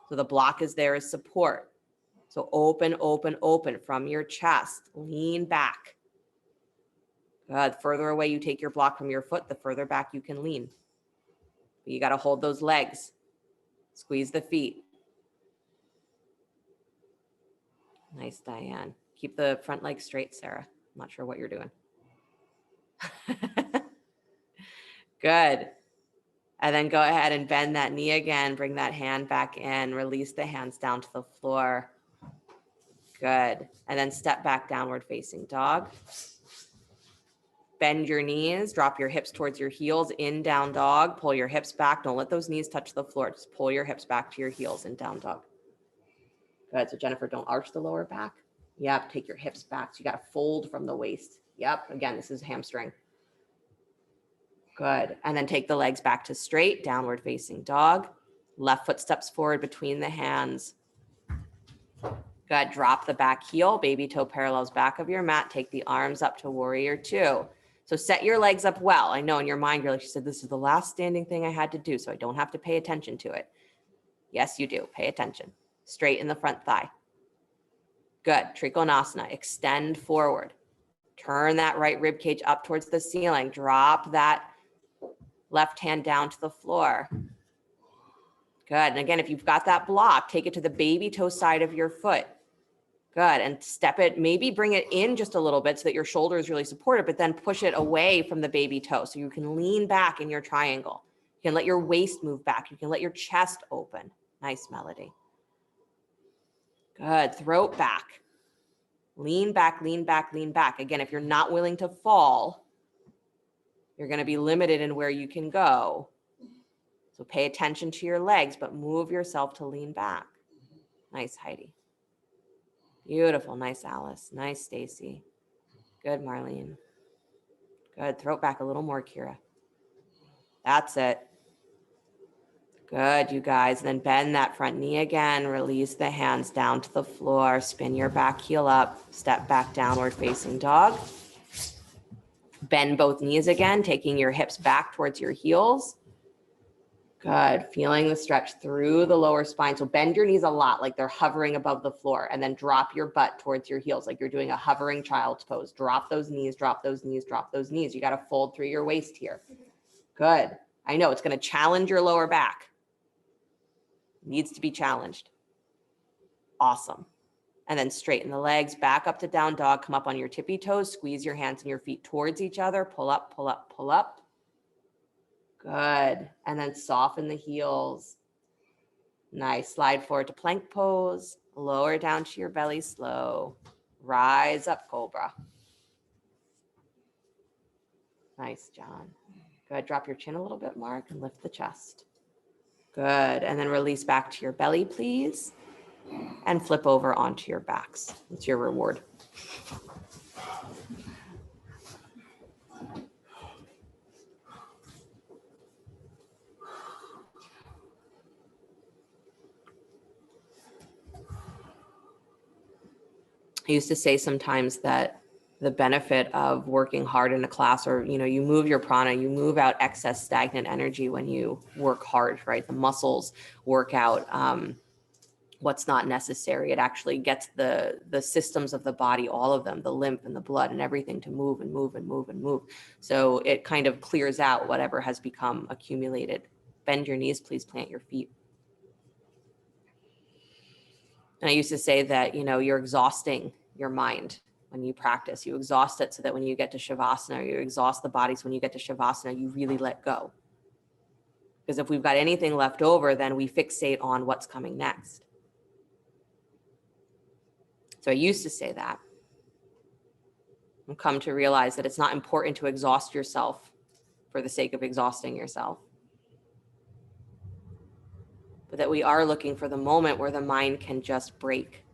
S1: So the block is there as support. So open, open, open from your chest. Lean back. Good. Further away you take your block from your foot, the further back you can lean. But you got to hold those legs. Squeeze the feet. Nice, Diane. Keep the front leg straight, Sarah. I'm not sure what you're doing. Good. And then go ahead and bend that knee again. Bring that hand back in. Release the hands down to the floor. Good. And then step back, downward facing dog. Bend your knees. Drop your hips towards your heels. In down dog. Pull your hips back. Don't let those knees touch the floor. Just pull your hips back to your heels in down dog. Good. So Jennifer, don't arch the lower back. Yep. Take your hips back. So you got to fold from the waist. Yep. Again, this is hamstring. Good. And then take the legs back to straight, downward facing dog. Left foot steps forward between the hands. Good. Drop the back heel. Baby toe parallels back of your mat. Take the arms up to warrior two. So set your legs up well. I know in your mind, you're like, she said, this is the last standing thing I had to do, so I don't have to pay attention to it. Yes, you do. Pay attention. Straighten the front thigh. Good. Trikonasana. Extend forward. Turn that right rib cage up towards the ceiling. Drop that left hand down to the floor. Good. And again, if you've got that block, take it to the baby toe side of your foot. Good. And step it, maybe bring it in just a little bit so that your shoulder is really supported, but then push it away from the baby toe so you can lean back in your triangle. You can let your waist move back. You can let your chest open. Nice, Melody. Good. Throat back. Lean back, lean back, lean back. Again, if you're not willing to fall, you're going to be limited in where you can go. So pay attention to your legs, but move yourself to lean back. Nice, Heidi. Beautiful. Nice, Alice. Nice, Stacy. Good, Marlene. Good. Throat back a little more, Kira. That's it. Good, you guys. Then bend that front knee again. Release the hands down to the floor. Spin your back heel up. Step back, downward facing dog. Bend both knees again, taking your hips back towards your heels. Good. Feeling the stretch through the lower spine. So bend your knees a lot, like they're hovering above the floor, and then drop your butt towards your heels, like you're doing a hovering child's pose. Drop those knees, drop those knees, drop those knees. You got to fold through your waist here. Good. I know it's going to challenge your lower back. Needs to be challenged. Awesome. And then straighten the legs, back up to down dog, come up on your tippy toes, squeeze your hands and your feet towards each other, pull up, pull up, pull up. Good. And then soften the heels. Nice. Slide forward to plank pose, lower down to your belly slow. Rise up, cobra. Nice, John. Good. Drop your chin a little bit, Mark, and lift the chest. Good. And then release back to your belly, please. And flip over onto your backs. It's your reward. I used to say sometimes that the benefit of working hard in a class, or, you move your prana, you move out excess stagnant energy when you work hard, right? The muscles work out what's not necessary. It actually gets the systems of the body, all of them, the lymph and the blood and everything, to move and move and move and move. So it kind of clears out whatever has become accumulated. Bend your knees, please. Plant your feet. And I used to say that, you're exhausting your mind when you practice. You exhaust it so that when you get to Shavasana, you exhaust the body. So when you get to Shavasana, you really let go. Because if we've got anything left over, then we fixate on what's coming next. So I used to say that. And come to realize that it's not important to exhaust yourself for the sake of exhausting yourself. But that we are looking for the moment where the mind can just break.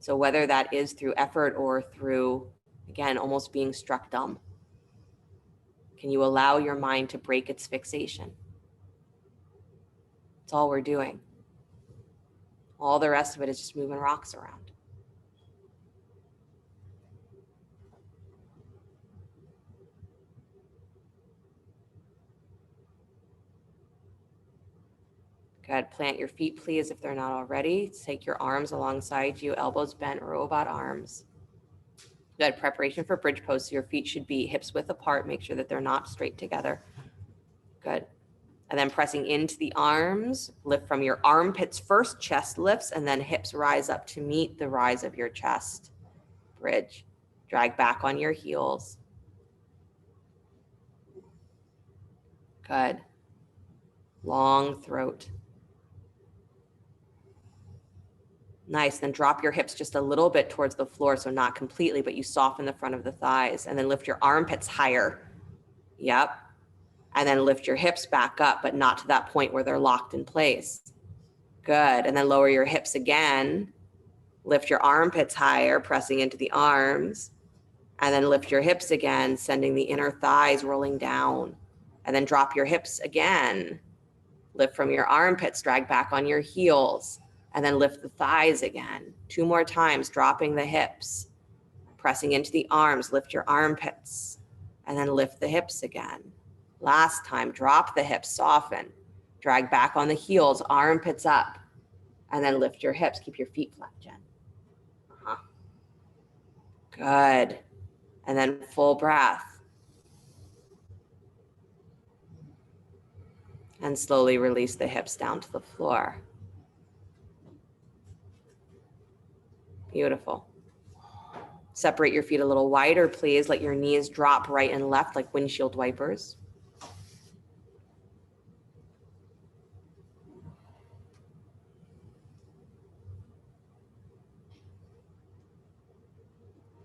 S1: So whether that is through effort or through, again, almost being struck dumb, can you allow your mind to break its fixation? That's all we're doing. All the rest of it is just moving rocks around. Good. Plant your feet, please, if they're not already. Take your arms alongside you, elbows bent, robot arms. Good. Preparation for bridge pose. So your feet should be hips width apart. Make sure that they're not straight together. Good. And then pressing into the arms, lift from your armpits first, chest lifts, and then hips rise up to meet the rise of your chest. Bridge. Drag back on your heels. Good. Long throat. Nice. Then drop your hips just a little bit towards the floor, so not completely, but you soften the front of the thighs, and then lift your armpits higher. Yep. And then lift your hips back up, but not to that point where they're locked in place. Good. And then lower your hips again. Lift your armpits higher, pressing into the arms. And then lift your hips again, sending the inner thighs rolling down. And then drop your hips again. Lift from your armpits, drag back on your heels. And then lift the thighs again. 2 more times, dropping the hips. Pressing into the arms, lift your armpits. And then lift the hips again. Last time, drop the hips, soften. Drag back on the heels, armpits up. And then lift your hips. Keep your feet flat, Jen. Good. And then full breath. And slowly release the hips down to the floor. Beautiful. Separate your feet a little wider, please. Let your knees drop right and left like windshield wipers.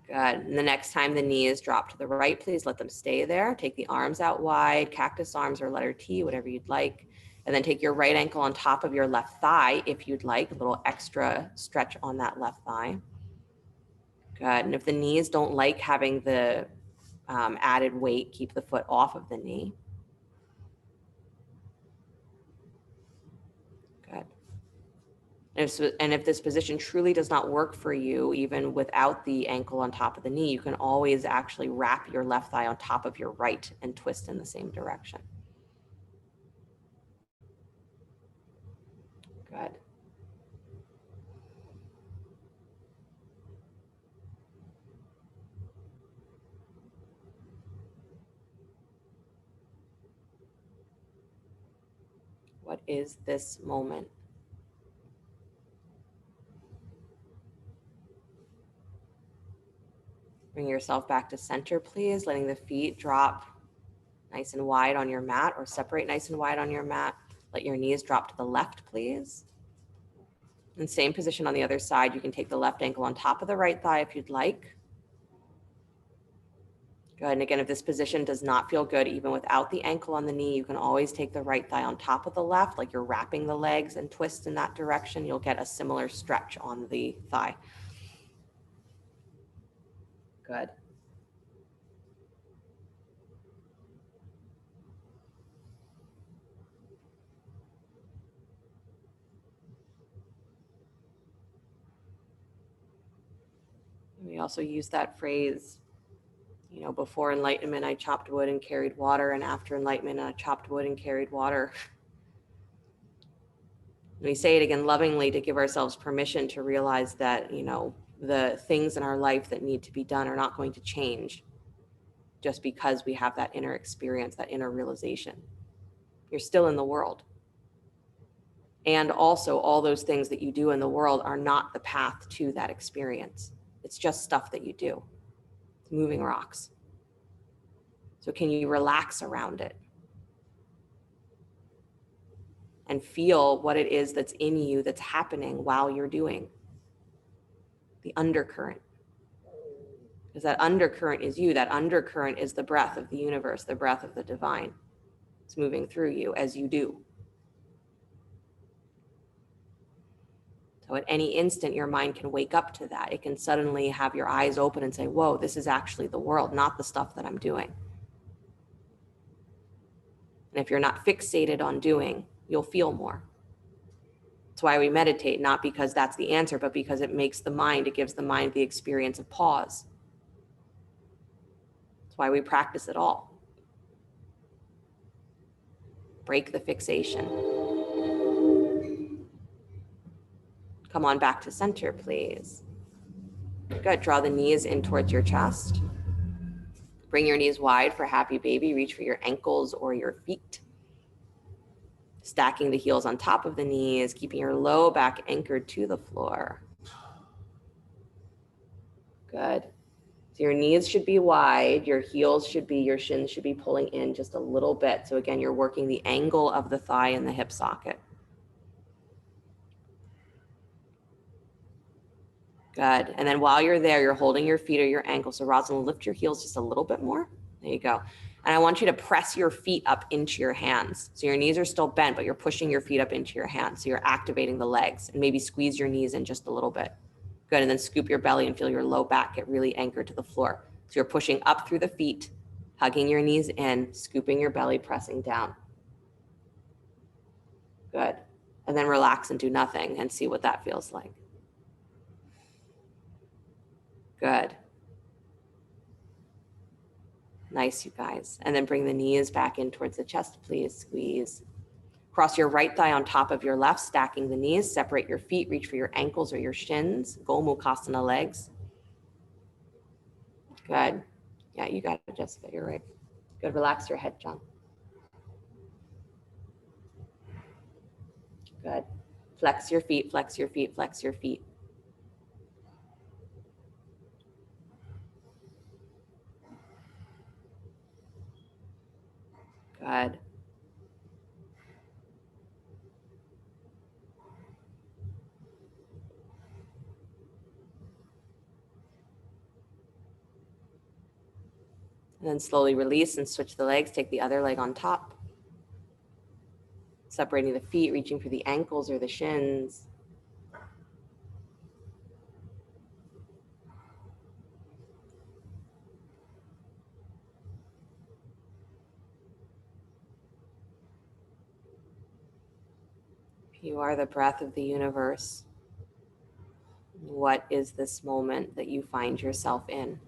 S1: Good. And the next time the knees drop to the right, please let them stay there. Take the arms out wide, cactus arms or letter T, whatever you'd like. And then take your right ankle on top of your left thigh if you'd like, a little extra stretch on that left thigh. Good. And if the knees don't like having the added weight, keep the foot off of the knee. Good. And if this position truly does not work for you, even without the ankle on top of the knee, you can always actually wrap your left thigh on top of your right and twist in the same direction. Good. What is this moment? Bring yourself back to center, please, letting the feet drop nice and wide on your mat or separate nice and wide on your mat. Let your knees drop to the left, please. And same position on the other side. You can take the left ankle on top of the right thigh if you'd like. Good. And again, if this position does not feel good, even without the ankle on the knee, you can always take the right thigh on top of the left, like you're wrapping the legs and twist in that direction. You'll get a similar stretch on the thigh. Good. We also use that phrase, you know, before enlightenment, I chopped wood and carried water, and after enlightenment, I chopped wood and carried water. We say it again lovingly to give ourselves permission to realize that, you know, the things in our life that need to be done are not going to change just because we have that inner experience, that inner realization. You're still in the world. And also all those things that you do in the world are not the path to that experience. It's just stuff that you do. It's moving rocks. So can you relax around it and feel what it is that's in you that's happening while you're doing the undercurrent? Because that undercurrent is you. That undercurrent is the breath of the universe, the breath of the divine. It's moving through you as you do. So at any instant, your mind can wake up to that. It can suddenly have your eyes open and say, whoa, this is actually the world, not the stuff that I'm doing. And if you're not fixated on doing, you'll feel more. That's why we meditate, not because that's the answer, but because it makes the mind, it gives the mind the experience of pause. That's why we practice it all. Break the fixation. Come on back to center, please. Good. Draw the knees in towards your chest. Bring your knees wide for happy baby. Reach for your ankles or your feet. Stacking the heels on top of the knees, keeping your low back anchored to the floor. Good. So your knees should be wide, your heels should be, your shins should be pulling in just a little bit. So again, you're working the angle of the thigh and the hip socket. Good. And then while you're there, you're holding your feet or your ankles. So Rosalind, lift your heels just a little bit more. There you go. And I want you to press your feet up into your hands. So your knees are still bent, but you're pushing your feet up into your hands. So you're activating the legs, and maybe squeeze your knees in just a little bit. Good. And then scoop your belly and feel your low back get really anchored to the floor. So you're pushing up through the feet, hugging your knees in, scooping your belly, pressing down. Good. And then relax and do nothing and see what that feels like. Good. Nice, you guys. And then bring the knees back in towards the chest, please. Squeeze. Cross your right thigh on top of your left, stacking the knees. Separate your feet. Reach for your ankles or your shins. Gomukhasana legs. Good. Yeah, you got it, Jessica. You're right. Good. Relax your head, John. Good. Flex your feet, flex your feet, flex your feet. Good. And then slowly release and switch the legs. Take the other leg on top. Separating the feet, reaching for the ankles or the shins. You are the breath of the universe. What is this moment that you find yourself in?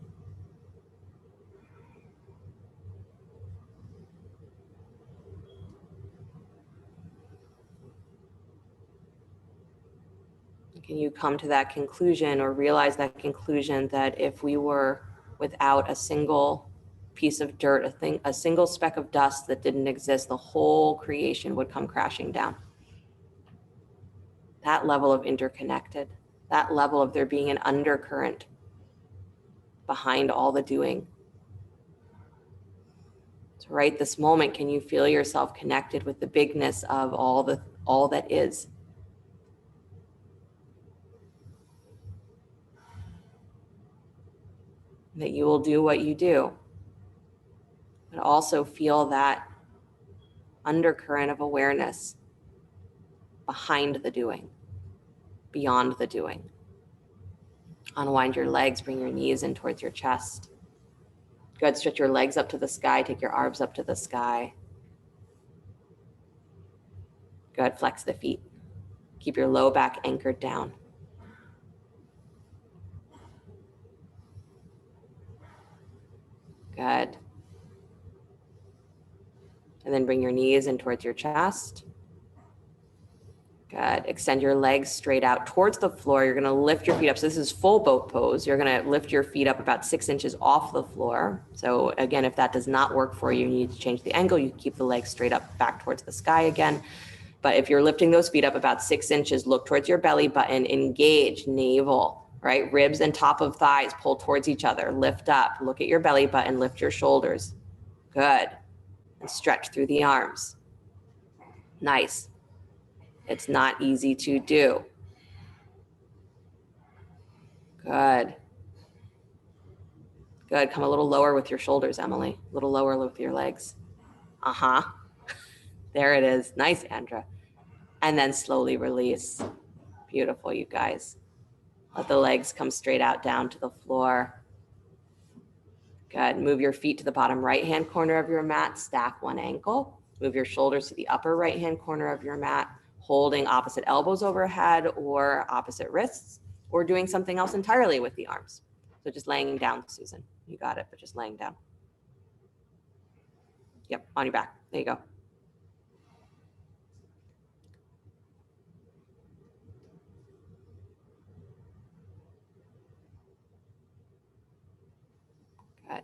S1: Can you come to that conclusion or realize that conclusion that if we were without a single piece of dirt, a single speck of dust that didn't exist, the whole creation would come crashing down? That level of interconnected, that level of there being an undercurrent behind all the doing. So right this moment, can you feel yourself connected with the bigness of all that is? That you will do what you do, but also feel that undercurrent of awareness behind the doing, beyond the doing. Unwind your legs, bring your knees in towards your chest. Good, stretch your legs up to the sky, take your arms up to the sky. Good, flex the feet. Keep your low back anchored down. Good. And then bring your knees in towards your chest. Good. Extend your legs straight out towards the floor. You're going to lift your feet up. So this is full boat pose. You're going to lift your feet up about 6 inches off the floor. So again, if that does not work for you, you need to change the angle. You keep the legs straight up back towards the sky again. But if you're lifting those feet up about 6 inches, look towards your belly button, engage navel, right? Ribs and top of thighs pull towards each other. Lift up, look at your belly button, lift your shoulders. Good. And stretch through the arms. Nice. It's not easy to do. Good. Good. Come a little lower with your shoulders, Emily. A little lower with your legs. Uh-huh. There it is. Nice, Andra. And then slowly release. Beautiful, you guys. Let the legs come straight out down to the floor. Good. Move your feet to the bottom right-hand corner of your mat. Stack one ankle. Move your shoulders to the upper right-hand corner of your mat, holding opposite elbows overhead or opposite wrists, or doing something else entirely with the arms. So just laying down, Susan. You got it, but just laying down. Yep, on your back. There you go. Good.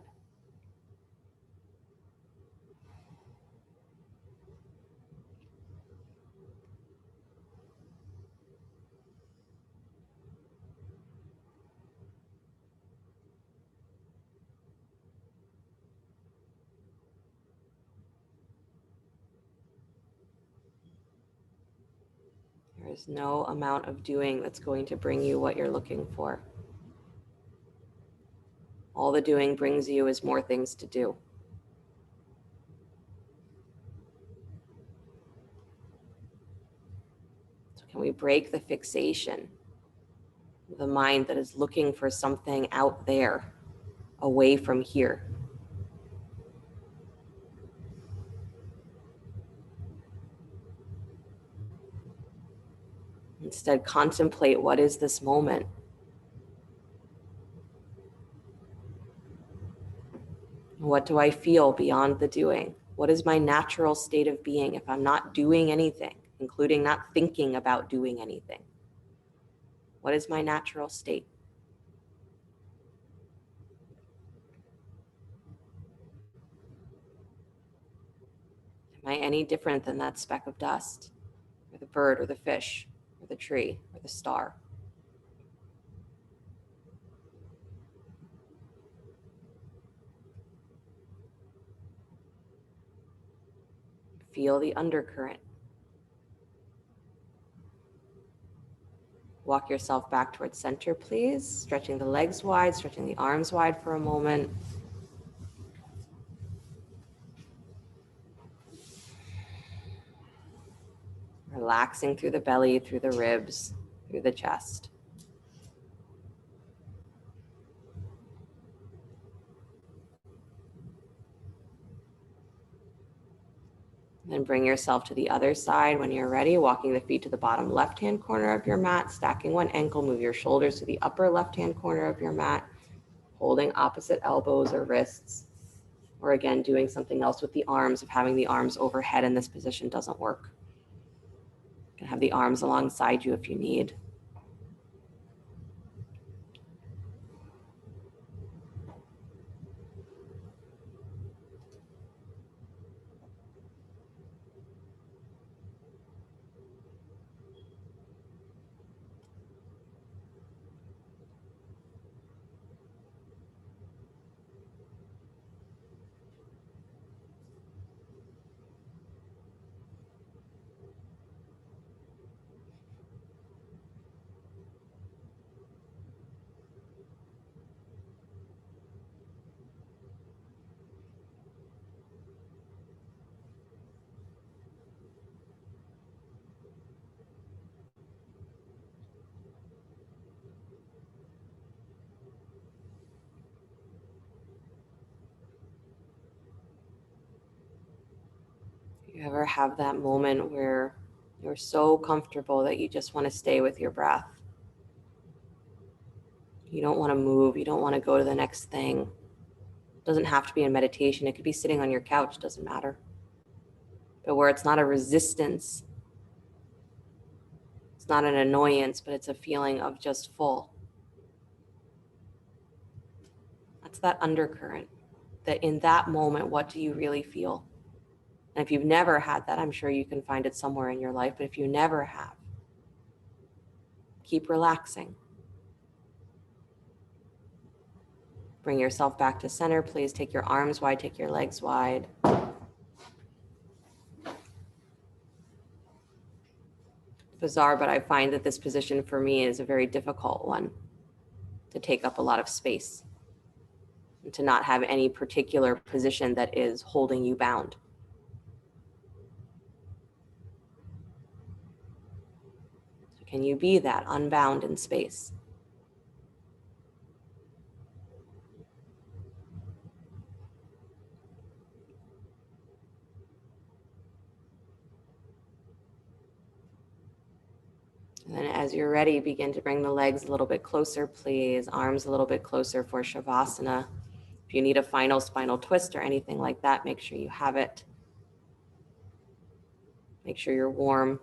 S1: There is no amount of doing that's going to bring you what you're looking for. All the doing brings you is more things to do. So can we break the fixation, the mind that is looking for something out there, away from here? Instead, contemplate, what is this moment? What do I feel beyond the doing? What is my natural state of being if I'm not doing anything, including not thinking about doing anything? What is my natural state? Am I any different than that speck of dust, or the bird, or the fish, or the tree, or the star? Feel the undercurrent. Walk yourself back towards center, please. Stretching the legs wide, stretching the arms wide for a moment. Relaxing through the belly, through the ribs, through the chest. Then bring yourself to the other side when you're ready, walking the feet to the bottom left-hand corner of your mat, stacking one ankle, move your shoulders to the upper left-hand corner of your mat, holding opposite elbows or wrists, or again, doing something else with the arms if having the arms overhead in this position doesn't work. You can have the arms alongside you if you need. You ever have that moment where you're so comfortable that you just want to stay with your breath? You don't want to move. You don't want to go to the next thing. It doesn't have to be in meditation. It could be sitting on your couch. Doesn't matter. But where it's not a resistance, it's not an annoyance, but it's a feeling of just full. That's that undercurrent. That in that moment, what do you really feel? And if you've never had that, I'm sure you can find it somewhere in your life. But if you never have, keep relaxing. Bring yourself back to center. Please take your arms wide, take your legs wide. Bizarre, but I find that this position for me is a very difficult one to take up a lot of space and to not have any particular position that is holding you bound. So can you be that unbound in space? And then as you're ready, begin to bring the legs a little bit closer, please. Arms a little bit closer for Shavasana. If you need a final spinal twist or anything like that, make sure you have it. Make sure you're warm.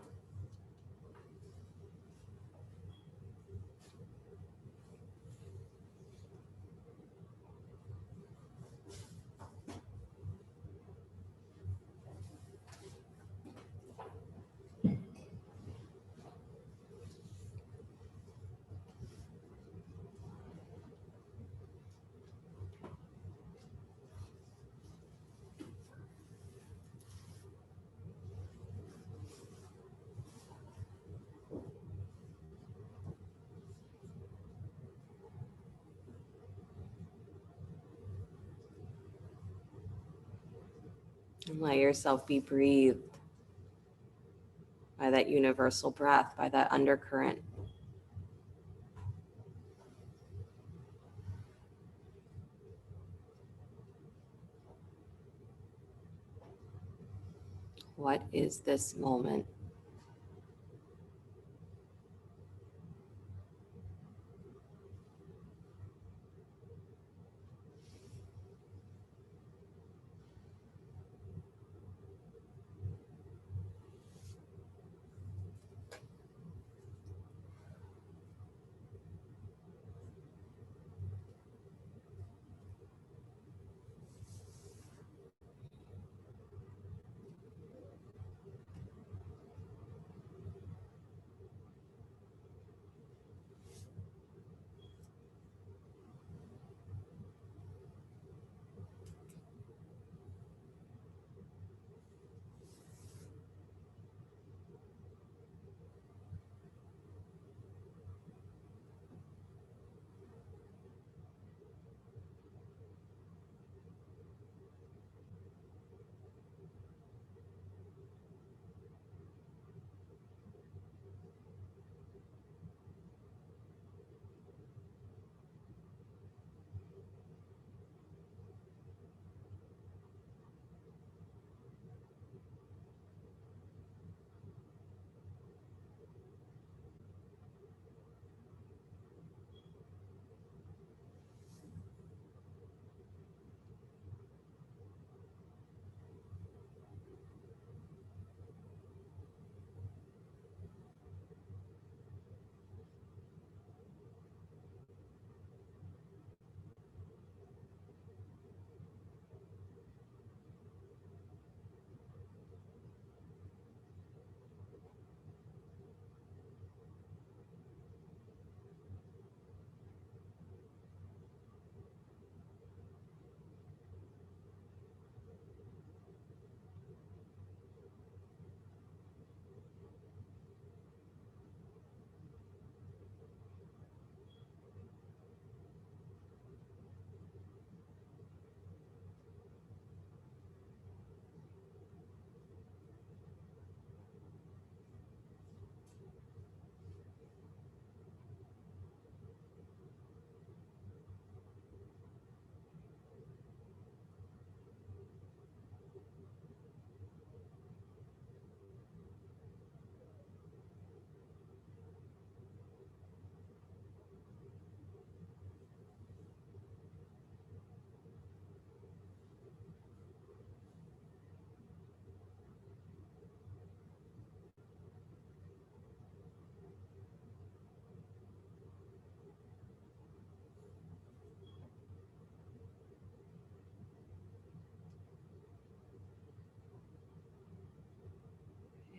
S1: And let yourself be breathed by that universal breath, by that undercurrent. What is this moment?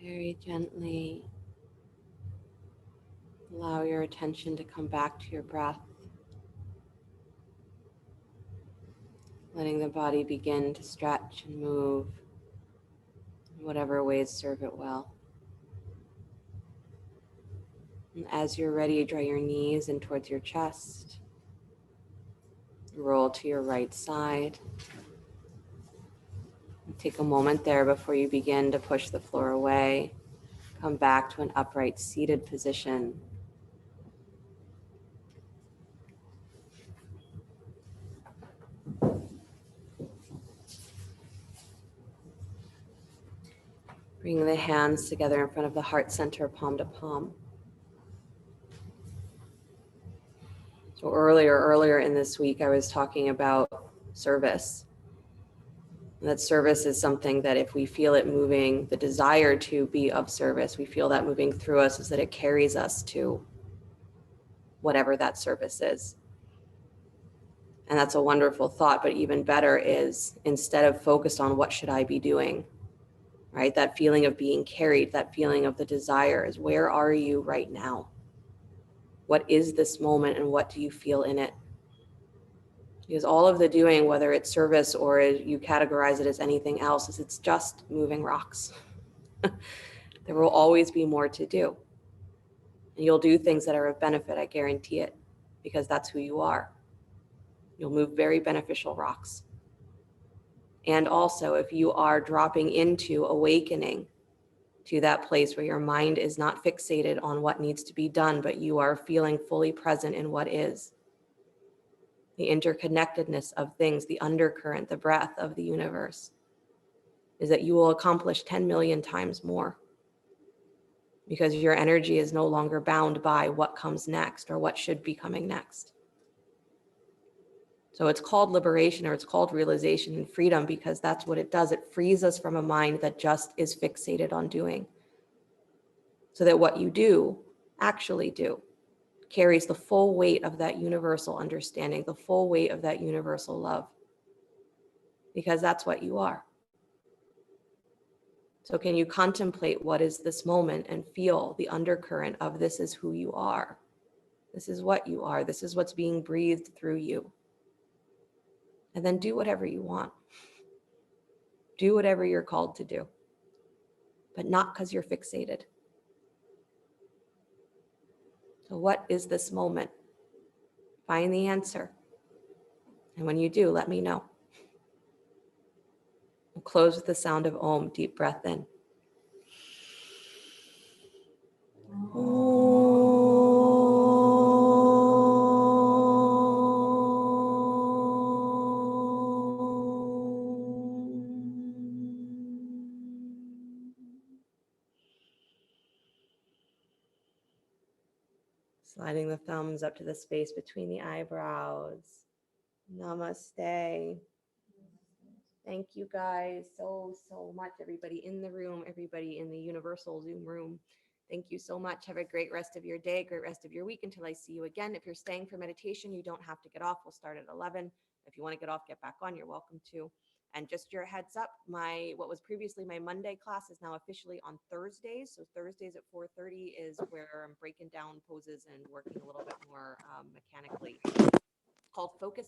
S1: Very gently allow your attention to come back to your breath, letting the body begin to stretch and move in whatever ways serve it well. And as you're ready, draw your knees in towards your chest. Roll to your right side. And take a moment there before you begin to push the floor away. Come back to an upright seated position. Bring the hands together in front of the heart center, palm to palm. So earlier in this week, I was talking about service. And that service is something that if we feel it moving, the desire to be of service, we feel that moving through us is that it carries us to whatever that service is. And that's a wonderful thought, but even better is instead of focused on what should I be doing, right? That feeling of being carried, that feeling of the desire is where are you right now? What is this moment and what do you feel in it? Because all of the doing, whether it's service or you categorize it as anything else, is it's just moving rocks. There will always be more to do. And you'll do things that are of benefit, I guarantee it, because that's who you are. You'll move very beneficial rocks. And also, if you are dropping into awakening to that place where your mind is not fixated on what needs to be done, but you are feeling fully present in what is, the interconnectedness of things, the undercurrent, the breath of the universe, is that you will accomplish 10 million times more because your energy is no longer bound by what comes next or what should be coming next. So it's called liberation or it's called realization and freedom because that's what it does. It frees us from a mind that just is fixated on doing. So that what you do, actually do, carries the full weight of that universal understanding, the full weight of that universal love. Because that's what you are. So can you contemplate what is this moment and feel the undercurrent of this is who you are. This is what you are. This is what's being breathed through you. And then do whatever you want. Do whatever you're called to do, but not because you're fixated. So what is this moment? Find the answer. And when you do, let me know. We'll close with the sound of Om, deep breath in. Sliding the thumbs up to the space between the eyebrows. Namaste. Thank you guys so much. Everybody in the room, everybody in the universal Zoom room. Thank you so much. Have a great rest of your day, great rest of your week until I see you again. If you're staying for meditation, you don't have to get off. We'll start at 11. If you want to get off, get back on, you're welcome to. And just your heads up, what was previously my Monday class is now officially on Thursdays. So Thursdays at 4:30 is where I'm breaking down poses and working a little bit more mechanically. It's called Focus